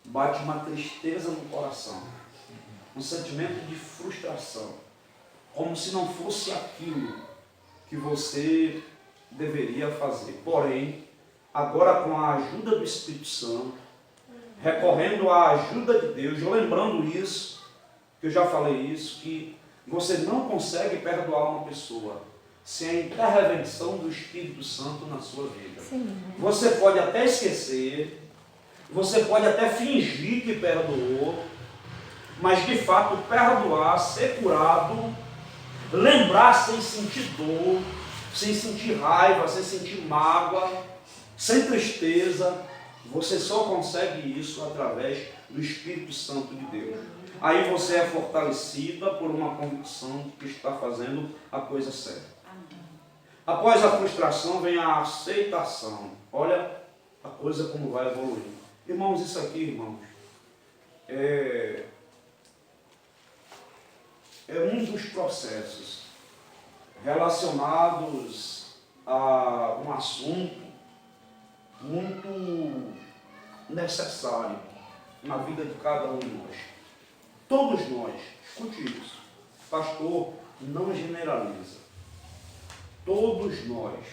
bate uma tristeza no coração, um sentimento de frustração, como se não fosse aquilo que você deveria fazer. Porém, agora com a ajuda do Espírito Santo, recorrendo à ajuda de Deus, lembrando isso, que eu já falei isso, que você não consegue perdoar uma pessoa sem a intervenção do Espírito Santo na sua vida. Sim. Você pode até esquecer, você pode até fingir que perdoou, mas de fato perdoar, ser curado, lembrar sem sentir dor, sem sentir raiva, sem sentir mágoa, sem tristeza, você só consegue isso através do Espírito Santo de Deus. Aí você é fortalecida por uma convicção de que está fazendo a coisa certa. Após a frustração vem a aceitação. Olha a coisa como vai evoluindo. Irmãos, isso aqui, irmãos, é um dos processos relacionados a um assunto muito necessário na vida de cada um de nós. Todos nós, escute isso, pastor, não generaliza. Todos nós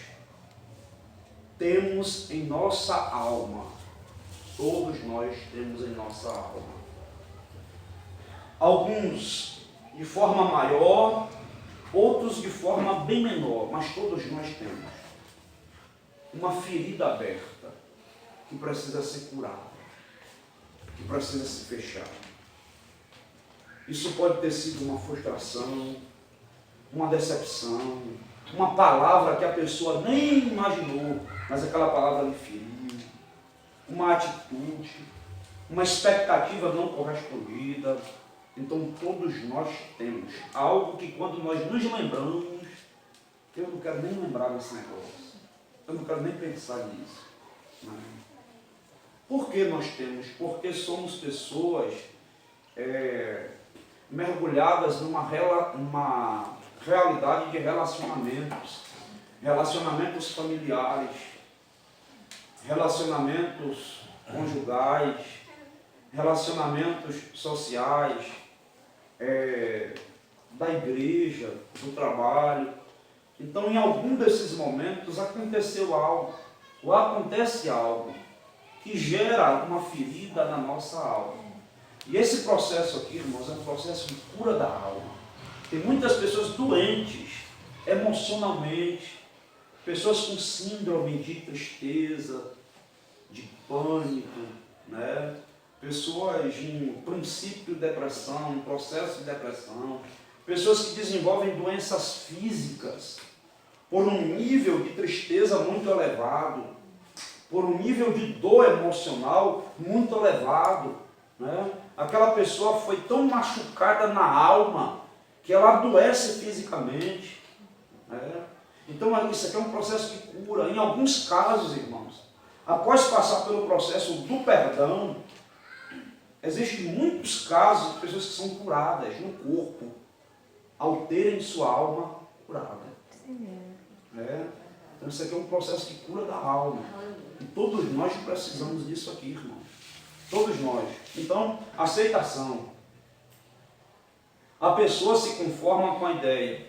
temos em nossa alma, todos nós temos em nossa alma, alguns de forma maior, outros de forma bem menor, mas todos nós temos uma ferida aberta que precisa ser curada, que precisa se fechar. Isso pode ter sido uma frustração, uma decepção, uma palavra que a pessoa nem imaginou, mas aquela palavra lhe feriu, uma atitude, uma expectativa não correspondida. Então todos nós temos algo que quando nós nos lembramos, eu não quero nem lembrar desse negócio, eu não quero nem pensar nisso. Não. Por que nós temos? Porque somos pessoas mergulhadas numa realidade de relacionamentos familiares, relacionamentos conjugais, relacionamentos sociais, da igreja, do trabalho. Então, em algum desses momentos, aconteceu algo, ou acontece algo, que gera uma ferida na nossa alma. E esse processo aqui, irmãos, é um processo de cura da alma. Tem muitas pessoas doentes, emocionalmente, pessoas com síndrome de tristeza, de pânico, né? Pessoas em princípio de depressão, em processo de depressão, pessoas que desenvolvem doenças físicas por um nível de tristeza muito elevado, por um nível de dor emocional muito elevado, né? Aquela pessoa foi tão machucada na alma que ela adoece fisicamente, né? Então isso aqui é um processo de cura. Em alguns casos, irmãos, após passar pelo processo do perdão, existem muitos casos de pessoas que são curadas no corpo, ao terem sua alma curada. Né? Então isso aqui é um processo de cura da alma. E todos nós precisamos disso aqui, irmãos. Todos nós. Então, aceitação. A pessoa se conforma com a ideia,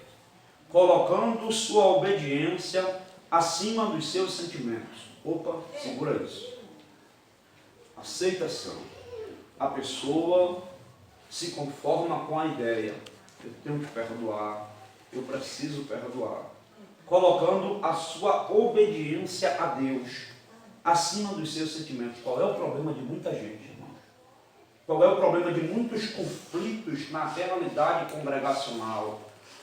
colocando sua obediência acima dos seus sentimentos. Opa, segura isso. Aceitação. A pessoa se conforma com a ideia, eu tenho que perdoar, eu preciso perdoar. Colocando a sua obediência a Deus acima dos seus sentimentos. Qual é o problema de muita gente, irmão? Qual é o problema de muitos conflitos na realidade congregacional?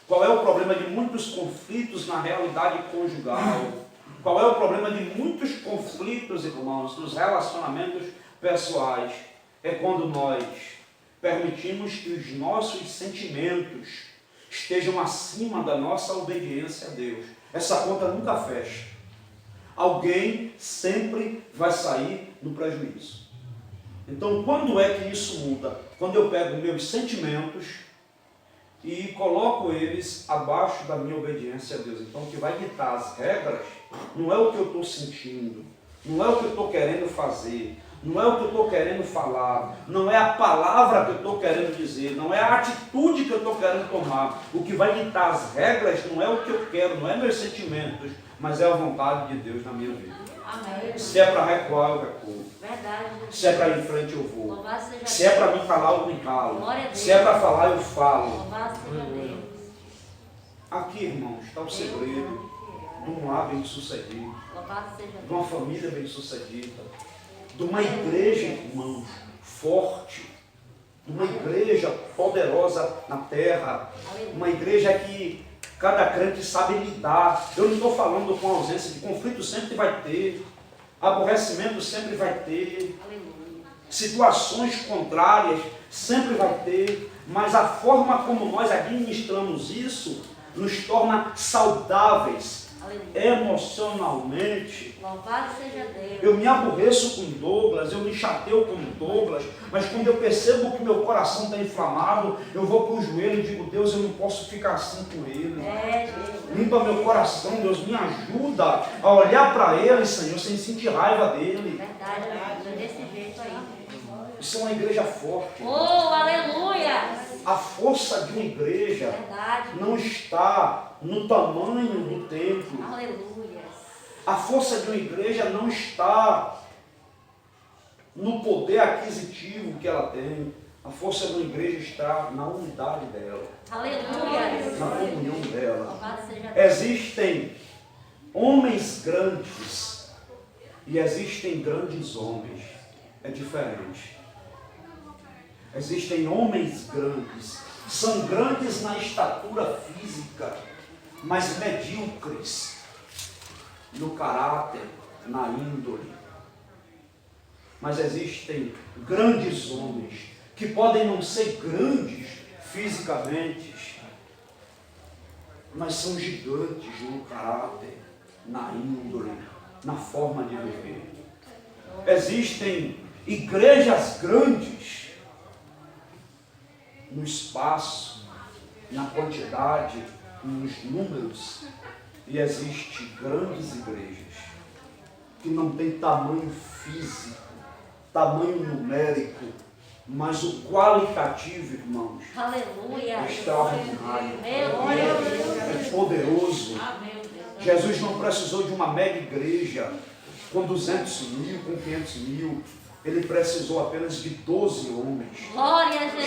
Qual é o problema de muitos conflitos na realidade conjugal? Qual é o problema de muitos conflitos, irmãos, nos relacionamentos pessoais? É quando nós permitimos que os nossos sentimentos estejam acima da nossa obediência a Deus. Essa conta nunca fecha. Alguém sempre vai sair no prejuízo. Então, quando é que isso muda? Quando eu pego meus sentimentos e coloco eles abaixo da minha obediência a Deus. Então, o que vai ditar as regras não é o que eu estou sentindo, não é o que eu estou querendo fazer, não é o que eu estou querendo falar, não é a palavra que eu estou querendo dizer, não é a atitude que eu estou querendo tomar. O que vai ditar as regras não é o que eu quero, não é meus sentimentos, mas é a vontade de Deus na minha vida. Amém. Se é para recuar, eu recuo. Verdade. Se é para ir em frente, eu vou. Louvado seja Se é Deus. para me calar, eu me calo. Glória a Deus. Se é para falar, eu falo. Louvado seja Deus. Aqui, irmãos, está o segredo de um lar bem-sucedido, Louvado seja de Deus. uma família bem-sucedida, de uma igreja, irmãos, forte, de uma igreja poderosa na terra, uma igreja que cada crente sabe lidar. Eu não estou falando com ausência de conflito, sempre vai ter, aborrecimento sempre vai ter, Aleluia. situações contrárias sempre vai ter, mas a forma como nós administramos isso nos torna saudáveis Aleluia. emocionalmente. Louvado seja Deus. Eu me aborreço com Douglas, eu me chateio com Douglas, mas quando eu percebo que meu coração está inflamado, eu vou para o joelho e digo: Deus, eu não posso ficar assim com ele. É, Deus. Limpa meu coração, Deus, me ajuda a olhar para ele, Senhor, sem sentir raiva dele. Verdade, é desse jeito aí. Isso é uma igreja forte. Oh, aleluia. A força de uma igreja Verdade. não está no tamanho do templo. Aleluia. A força de uma igreja não está no poder aquisitivo que ela tem. A força de uma igreja está na unidade dela, Aleluia. na comunhão dela. Louvado seja Deus. Existem homens grandes e existem grandes homens. É diferente. Existem homens grandes, são grandes na estatura física, mas medíocres no caráter, na índole. Mas existem grandes homens que podem não ser grandes fisicamente, mas são gigantes no caráter, na índole, na forma de viver. Existem igrejas grandes no espaço, na quantidade, nos números, e existem grandes igrejas que não têm tamanho físico, tamanho numérico, mas o qualitativo, irmãos, Aleluia. é extraordinário, Glória a Deus. é poderoso. Amém, Deus. Jesus não precisou de uma mega igreja com 200 mil, com 500 mil. Ele precisou apenas de 12 homens, Glória a Jesus.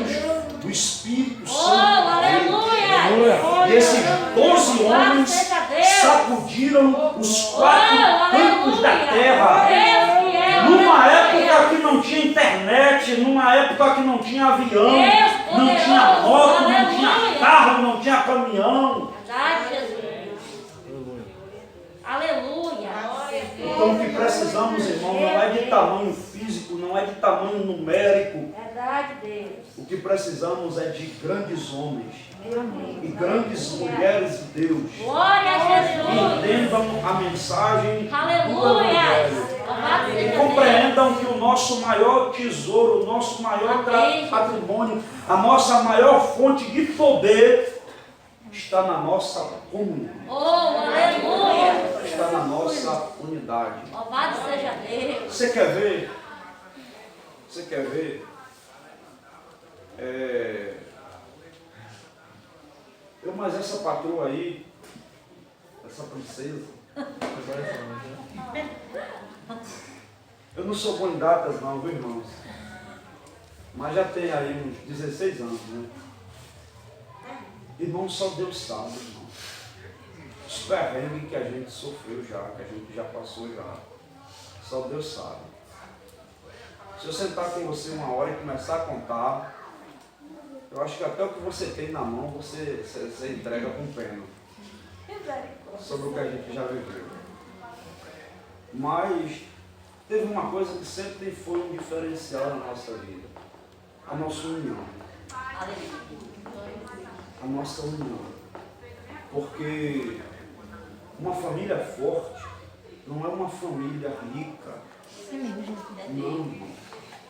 cheios do Espírito Oh, Santo. aleluia. E esses 12 homens seja Deus. sacudiram os 4 cantos da aleluia. terra. Deus fiel, Numa aleluia. época que não tinha internet, numa época que não tinha avião, Deus não poderoso, tinha moto, não aleluia. tinha carro, não tinha caminhão. Verdade, Jesus. Aleluia. Então o que precisamos, irmão, não é de tamanho físico, não é de tamanho numérico. Verdade, Deus. O que precisamos é de grandes homens e grandes mulheres de Deus Glória a que Jesus. entendam a mensagem do Aleluia. Evangelho. Louvado E seja Deus. compreendam que o nosso maior tesouro, o nosso maior Amém. patrimônio, a nossa maior fonte de poder está na nossa comunhão, Oh, aleluia. está na nossa unidade. Louvado seja Deus. Você quer ver? Você quer ver? Mas essa patroa aí, essa princesa, eu não sou bom em datas não, viu, irmãos? Mas já tem aí uns 16 anos, né? Irmão, só Deus sabe, irmão. Os perrengues que a gente sofreu já, que a gente já passou já. Só Deus sabe. Se eu sentar com você uma hora e começar a contar, eu acho que até o que você tem na mão, você entrega com pena. Sobre o que a gente já viveu. Mas teve uma coisa que sempre foi um diferencial na nossa vida. A nossa união. A nossa união. Porque uma família forte não é uma família rica. Não.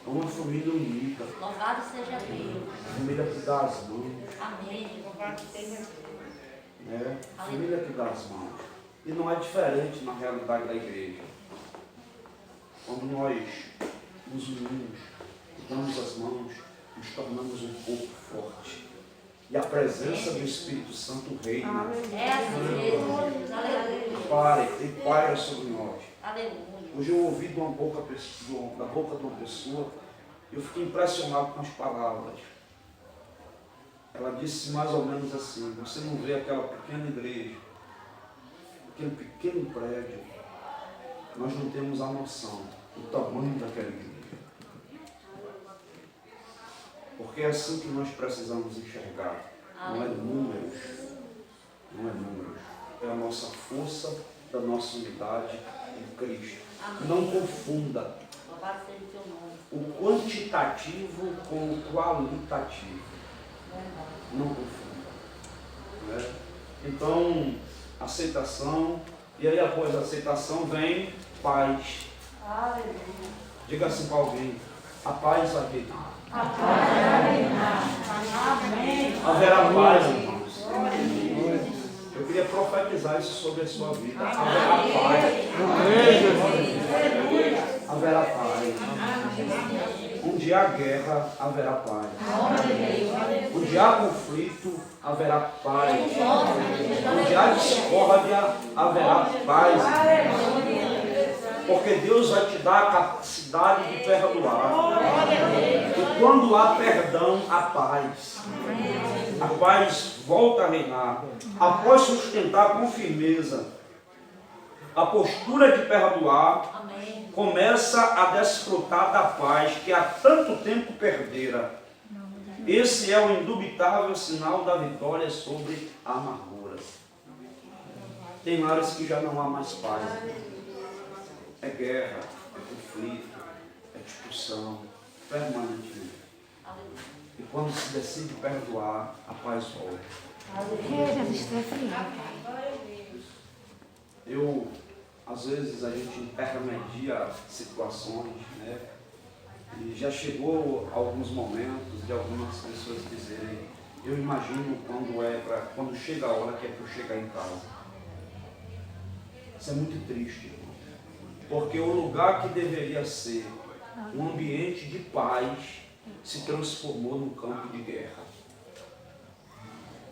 É uma família unida. Louvado seja Deus. Família que dá as mãos. Amém. Louvado seja Deus. Família que dá as mãos. E não é diferente na realidade da igreja. Quando nós nos unimos, damos as mãos, nos tornamos um corpo forte. E a presença do Espírito Santo reina. É assim mesmo. Aleluia. E paira sobre nós. Aleluia. Hoje eu ouvi da boca de uma pessoa, eu fiquei impressionado com as palavras. Ela disse mais ou menos assim: você não vê aquela pequena igreja, aquele pequeno prédio, nós não temos a noção do tamanho daquela igreja. Porque é assim que nós precisamos enxergar. Não é números. Não é números. É a nossa força da nossa unidade em Cristo. Não confunda Louvado seja o teu nome. o quantitativo com o qualitativo. Não confunda. Né? Então, aceitação. E aí após a aceitação vem paz. Aleluia. Diga assim para alguém: a paz vai reinar. A paz vai reinar. Amém. Haverá paz, irmãos. Eu queria profetizar isso sobre a sua vida. Haverá paz. Haverá paz. Onde há guerra, haverá paz. Onde há conflito, haverá paz. Onde há discórdia, haverá paz. Porque Deus vai te dar a capacidade de perdoar. E quando há perdão, há paz. A paz volta a reinar. Após sustentar com firmeza a postura de perdoar, Amém. começa a desfrutar da paz que há tanto tempo perdera. Esse é o indubitável sinal da vitória sobre a amargura. Tem áreas que já não há mais paz. É guerra, é conflito, é discussão, permanentemente. E quando se decide perdoar, a paz volta. Às vezes a gente intermedia situações, né? E já chegou alguns momentos de algumas pessoas dizerem: eu imagino quando chega a hora que é para eu chegar em casa. Isso é muito triste, irmão. Porque o lugar que deveria ser um ambiente de paz se transformou num campo de guerra.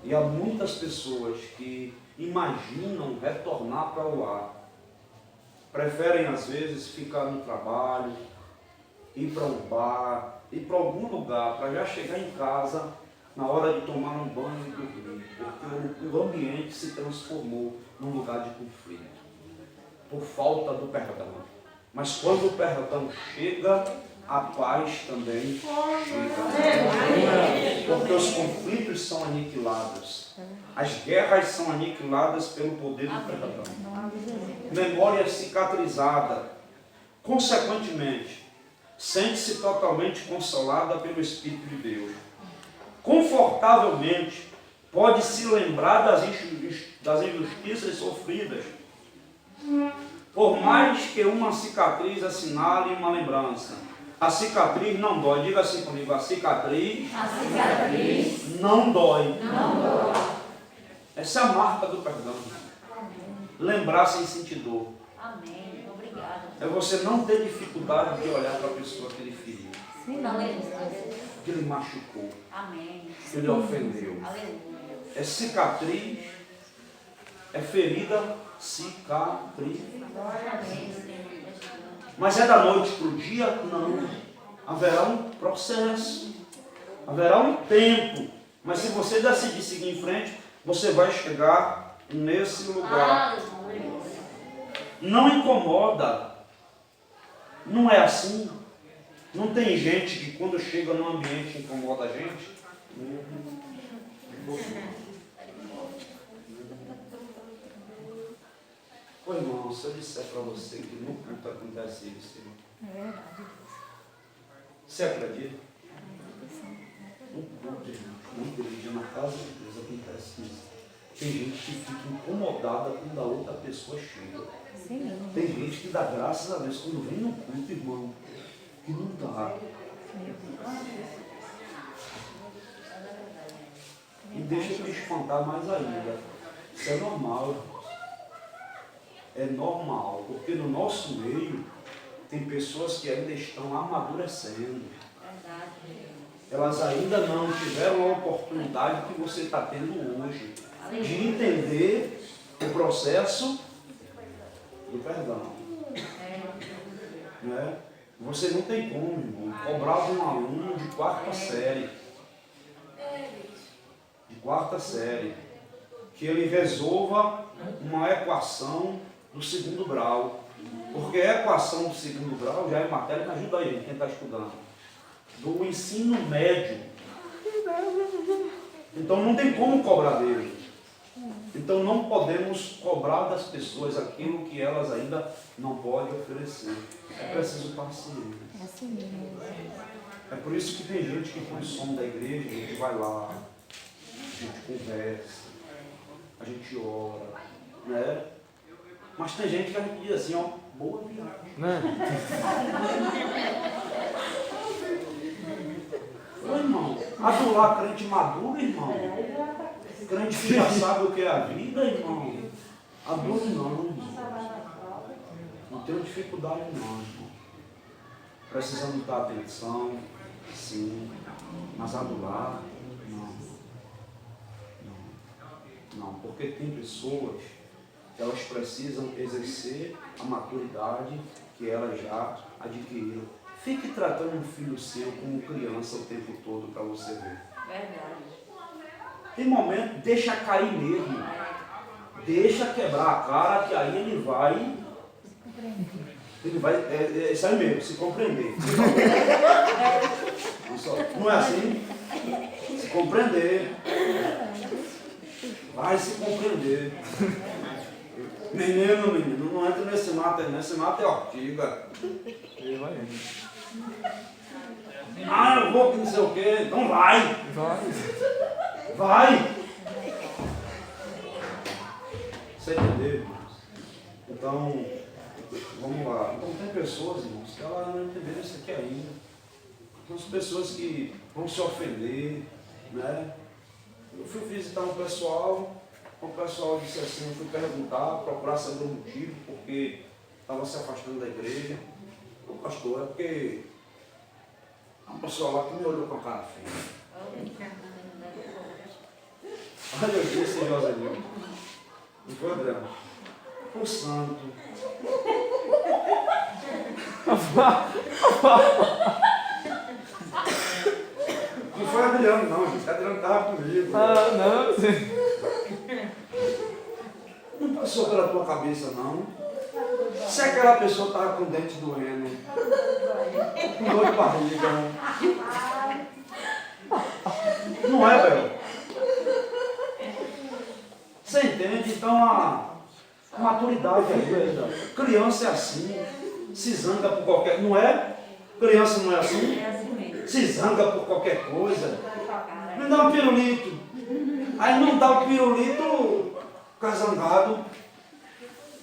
E há muitas pessoas que imaginam retornar para o lar, preferem às vezes ficar no trabalho, ir para um bar, ir para algum lugar, para já chegar em casa na hora de tomar um banho e dormir, porque o ambiente se transformou num lugar de conflito, por falta do perdão. Mas quando o perdão chega, a paz também chega. Porque os conflitos são aniquilados. As guerras são aniquiladas pelo poder do perdão. Memória cicatrizada. Consequentemente, sente-se totalmente consolada pelo Espírito de Deus. Confortavelmente, pode se lembrar das injustiças sofridas. Por mais que uma cicatriz assinale uma lembrança. A cicatriz não dói. Diga assim comigo: a cicatriz não dói. Essa é a marca do perdão. Lembrar sem sentir dor. Amém. Obrigada. É você não ter dificuldade de olhar para a pessoa que lhe feriu, Aleluia. que lhe machucou, Amém. que lhe ofendeu. Aleluia. É cicatriz, é ferida, cicatriz. Amém, Senhor. Mas é da noite para o dia? Não. Haverá um processo, haverá um tempo. Mas se você decidir seguir em frente, você vai chegar nesse lugar. Aleluia. Não incomoda. Não é assim. Não tem gente que quando chega num ambiente incomoda a gente? Ô irmão, se eu disser para você que no culto acontece isso, irmão, É verdade. você acredita? No culto, irmão, na igreja, na casa de Deus acontece isso. Tem gente que fica incomodada quando a outra pessoa chega. Sim mesmo. Tem gente que dá graças a Deus quando vem no culto, irmão, que não dá. E deixa eu me espantar mais ainda. Isso é normal, irmãos. É normal, porque no nosso meio tem pessoas que ainda estão amadurecendo. Elas ainda não tiveram a oportunidade que você está tendo hoje de entender o processo do perdão. Né? Você não tem como, irmão, cobrar de um aluno de quarta série, que ele resolva uma equação do segundo grau. Porque a equação do segundo grau já é matéria que ajuda a gente, quem está estudando. Do ensino médio. Então não tem como cobrar dele. Então não podemos cobrar das pessoas aquilo que elas ainda não podem oferecer. É preciso paciência. É assim mesmo. É por isso que tem gente que põe som da igreja, a gente vai lá, a gente conversa, a gente ora, né? Mas tem gente que a gente diz assim, ó, boa viagem. Ô irmão, adular crente maduro, irmão. Crente que já sabe o que é a vida, irmão. Adule não, irmão. Não tenho dificuldade não, irmão. Precisamos dar atenção, sim. Mas adular, não, porque tem pessoas que elas precisam exercer a maturidade que elas já adquiriram. Fique tratando um filho seu como criança o tempo todo para você ver. Verdade. Tem momento, deixa cair mesmo. Deixa quebrar a cara que aí ele vai. Isso aí mesmo, se compreender. Não é assim? Se compreender. Vai se compreender. Menino, não entra nesse mato aí, nesse mato é ortiga. Ele vai indo. Ah, eu vou que não sei o quê. Então vai. Vai. Você entendeu, irmãos? Então, vamos lá. Então tem pessoas, irmãos, que elas não entenderam isso aqui ainda. Tem pessoas que vão se ofender, né? Eu fui visitar um pessoal, o pessoal disse assim, eu fui perguntar, procurar saber o motivo, porque estava se afastando da igreja. O pastor, é porque um pessoal lá que me olhou com a cara feia. Olha, eu disse, Joselino. Não foi, André? O santo. Não foi Adriano, não, gente. Adriano estava comigo. Ah, não, sim. Não passou pela tua cabeça, não. Se aquela pessoa estava com o dente doendo, com dor de barriga, não é, velho? Você entende? Então a maturidade ajuda. Criança é assim, se zanga por qualquer. Não é? Criança não é assim? Se zanga por qualquer coisa. Me dá um pirulito. Aí não dá o pirulito, fica zangado,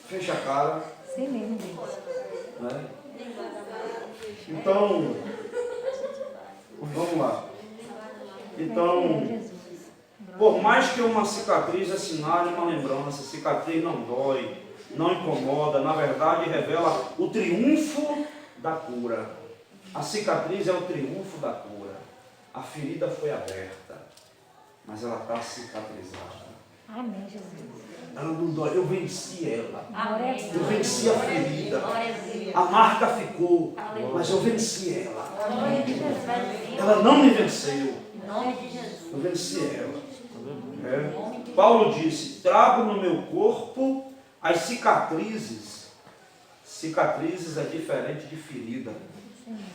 fecha a cara. Sim mesmo, Deus. Né? Então, vamos lá. Então, Jesus. por mais que uma cicatriz assinale uma lembrança, cicatriz não dói, não incomoda, na verdade revela o triunfo da cura. A cicatriz é o triunfo da cura. A ferida foi aberta, mas ela está cicatrizada. Amém, Jesus. Ela não dói, eu venci ela. Amém. Eu venci a ferida. Glória a Deus. A marca ficou, mas eu venci ela. Glória de Jesus. Ela não me venceu, Em nome de Jesus. eu venci ela. É. Paulo disse, trago no meu corpo as cicatrizes. Cicatrizes é diferente de ferida.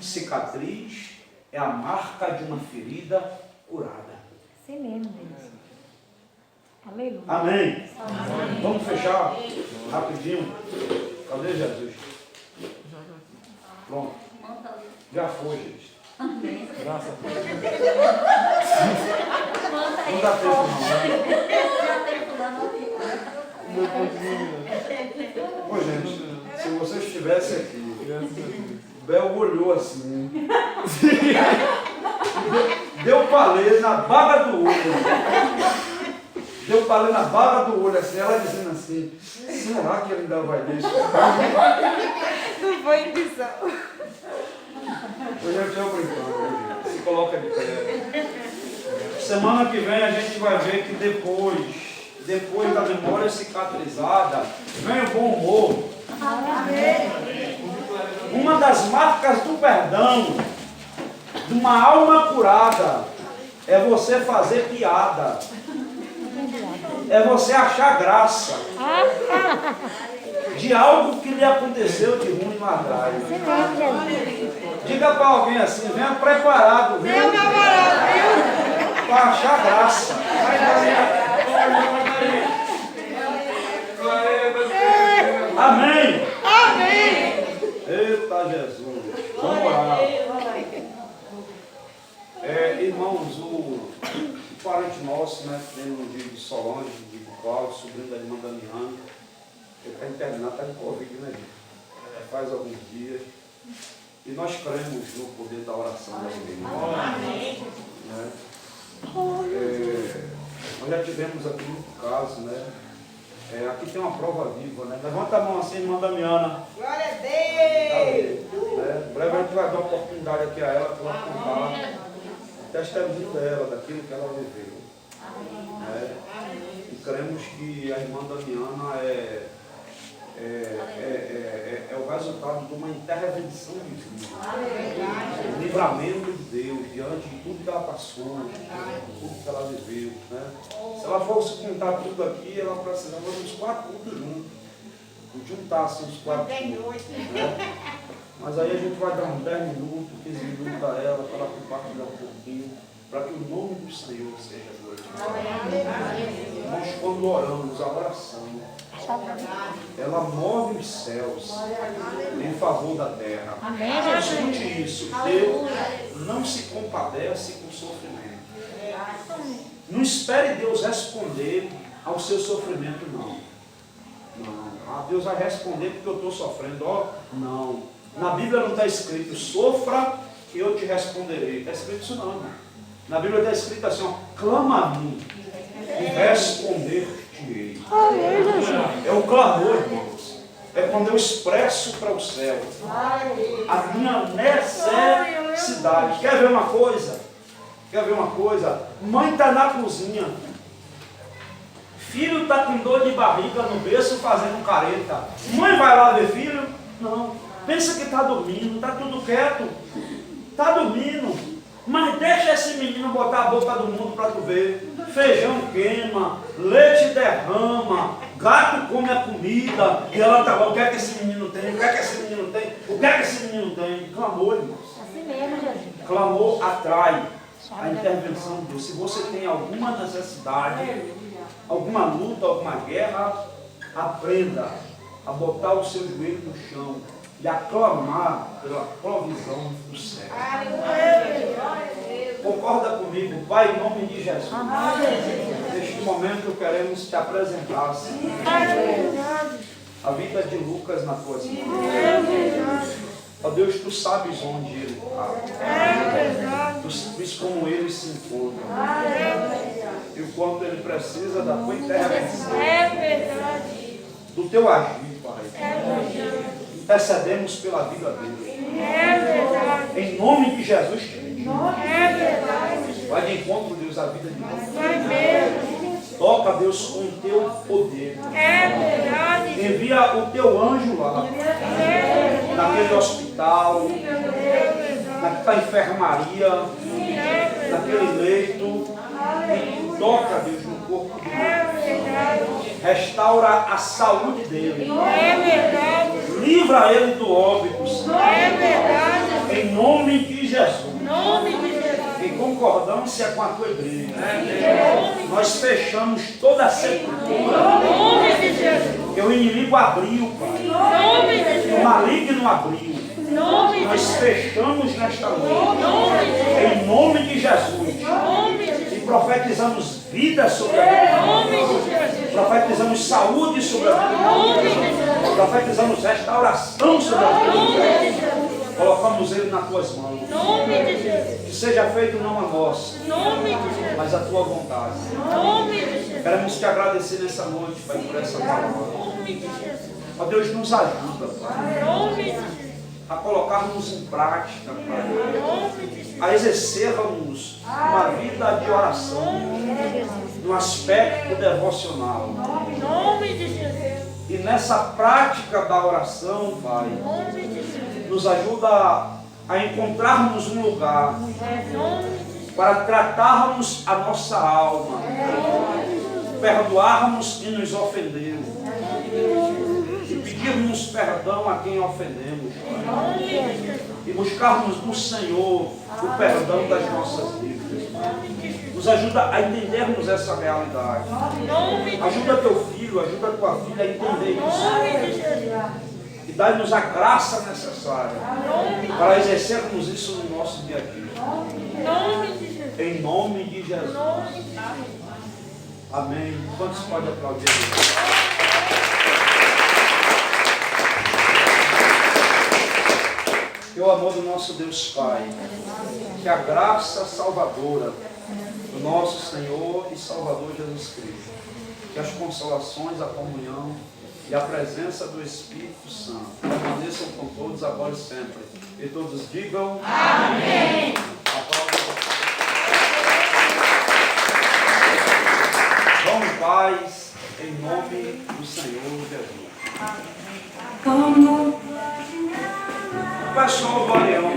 Cicatriz é a marca de uma ferida curada. Assim mesmo, Deus. Aleluia. Amém. Vamos fechar rapidinho. Cadê Jesus? Pronto. Já foi, gente. Graças a Deus. Não dá tempo não. Ô, gente, se você estivesse aqui, Bel olhou assim. Deu palê na baga do olho. Deu palê na baga do olho, assim, ela dizendo assim, será que ele ainda vai deixar? Não foi intenção. Hoje eu estou brincando, se coloca de pé. Semana que vem a gente vai ver que depois da memória cicatrizada, vem o bom humor. Uma das marcas do perdão, de uma alma curada, é você fazer piada. É você achar graça de algo que lhe aconteceu de ruim lá atrás. Diga para alguém assim, venha preparado, viu? Para achar graça. Amém. Eita Jesus. Vamos orar. Irmãos, o parente nosso, né, que tem no dia de Solange, de Cláudio, sobrinho da irmã Damiana, ele está internado, está com Covid, né, gente? Faz alguns dias. E nós cremos no poder da oração da igreja. Né? Nós já tivemos aqui um caso, né? Aqui tem uma prova viva, né? Levanta a mão assim, irmã Damiana. Glória a Deus! Né? Breve a gente vai dar uma oportunidade aqui a ela para contar o testemunho dela, daquilo que ela viveu. E cremos que a irmã Damiana é o resultado de uma intervenção divina. O livramento de Deus diante de tudo que ela passou, de tudo que ela viveu. Né? Se ela fosse contar tudo aqui, ela precisava dos 4 cultos juntos. Juntar assim os 4 cultos. Né? Mas aí a gente vai dar uns 10 minutos, 15 minutos a ela, para ela compartilhar um pouquinho, para que o nome do Senhor seja glorificado. Nós, quando oramos, a oração, ela move os céus em favor da terra. Escute isso, Deus não se compadece com o sofrimento. Não espere Deus responder ao seu sofrimento, não. Deus vai responder porque eu estou sofrendo. Não. Na Bíblia não está escrito, sofra que eu te responderei. Está escrito isso não, irmão. Na Bíblia está escrito assim, clama a mim e responder-te-ei. É o clamor, irmãos. É quando eu expresso para o céu a minha necessidade. Quer ver uma coisa? Mãe está na cozinha. Filho está com dor de barriga no berço fazendo careta. Mãe vai lá ver filho? Não. Pensa que está dormindo, está tudo quieto. Está dormindo. Mas deixa esse menino botar a boca do mundo para tu ver. Feijão queima, leite derrama, gato come a comida. E ela está lá, o que é que esse menino tem? O que é que esse menino tem? O que é que esse menino tem? Clamor, irmãos. Assim mesmo, Jesus. Clamor atrai a intervenção de Deus. Se você tem alguma necessidade, alguma luta, alguma guerra, aprenda a botar o seu joelho no chão e a clamar pela provisão do céu. Concorda comigo, Pai, em nome de Jesus. Neste momento queremos te apresentar, Senhor, a vida de Lucas na tua mãos. Ó Deus, tu sabes onde ele está. Tu sabes como ele se encontra. E o quanto ele precisa da tua intervenção. Do teu agir, Pai. Intercedemos pela vida dele. Em nome de Jesus Cristo. Vai de encontro, Deus, à vida de Deus. Toca, Deus, com o teu poder. Envia o teu anjo lá, naquele hospital, naquela enfermaria, naquele leito. E toca, Deus, no corpo dele. Restaura a saúde dele. Livra ele do óbito. Em nome de Jesus. Em nome de Jesus. Em concordância com a tua igreja, nós fechamos toda a sepultura Em nome de Jesus. que o inimigo abriu, Pai. Em nome de Que o Jesus. maligno abriu. Em nome de Nós Jesus. fechamos nesta Em noite. nome de Jesus. Em nome de Jesus. Em nome de Jesus. E profetizamos vida sobre a Em vida. nome de Jesus. Profetizamos saúde sobre a Em nome de vida. Jesus. Profetizamos restauração sobre a Em nome vida. de Jesus. Colocamos ele nas tuas mãos. Em nome de Jesus. Que seja feito não a nossa, Em nome de Jesus. mas a tua vontade. Em nome de Jesus. Queremos te agradecer nessa noite, Pai, por essa palavra. Em nome de Jesus. Ó Deus, nos ajuda, Pai, Em nome de Jesus. a colocarmos em prática, Pai, Em nome de Jesus. a exercermos uma vida de oração, no aspecto devocional. Em nome de Jesus. E nessa prática da oração, Pai, Em nome de Jesus. nos ajuda a encontrarmos um lugar Em nome de Jesus. para tratarmos a nossa alma, perdoarmos quem nos ofendeu e pedirmos perdão a quem ofendemos, Em nome de Jesus. e buscarmos no Senhor o perdão das nossas dívidas. Em nome de Jesus. Nos ajuda a entendermos essa realidade. Em nome de Jesus. Ajuda teu filho, ajuda tua filha a entender Em isso. nome de Jesus. E dá-nos a graça necessária Em nome de para exercermos isso no nosso dia a dia. Em nome de Jesus. Em nome de Em Jesus. nome de Jesus. Amém. Quantos podem aplaudir a Deus? Que o amor do nosso Deus Pai, que a graça salvadora do nosso Senhor e Salvador Jesus Cristo, que as consolações, a comunhão e a presença do Espírito Santo permaneçam com todos agora e sempre. E todos digam amém. Vão em paz, em nome do Senhor Jesus. Como Peço ao Glorião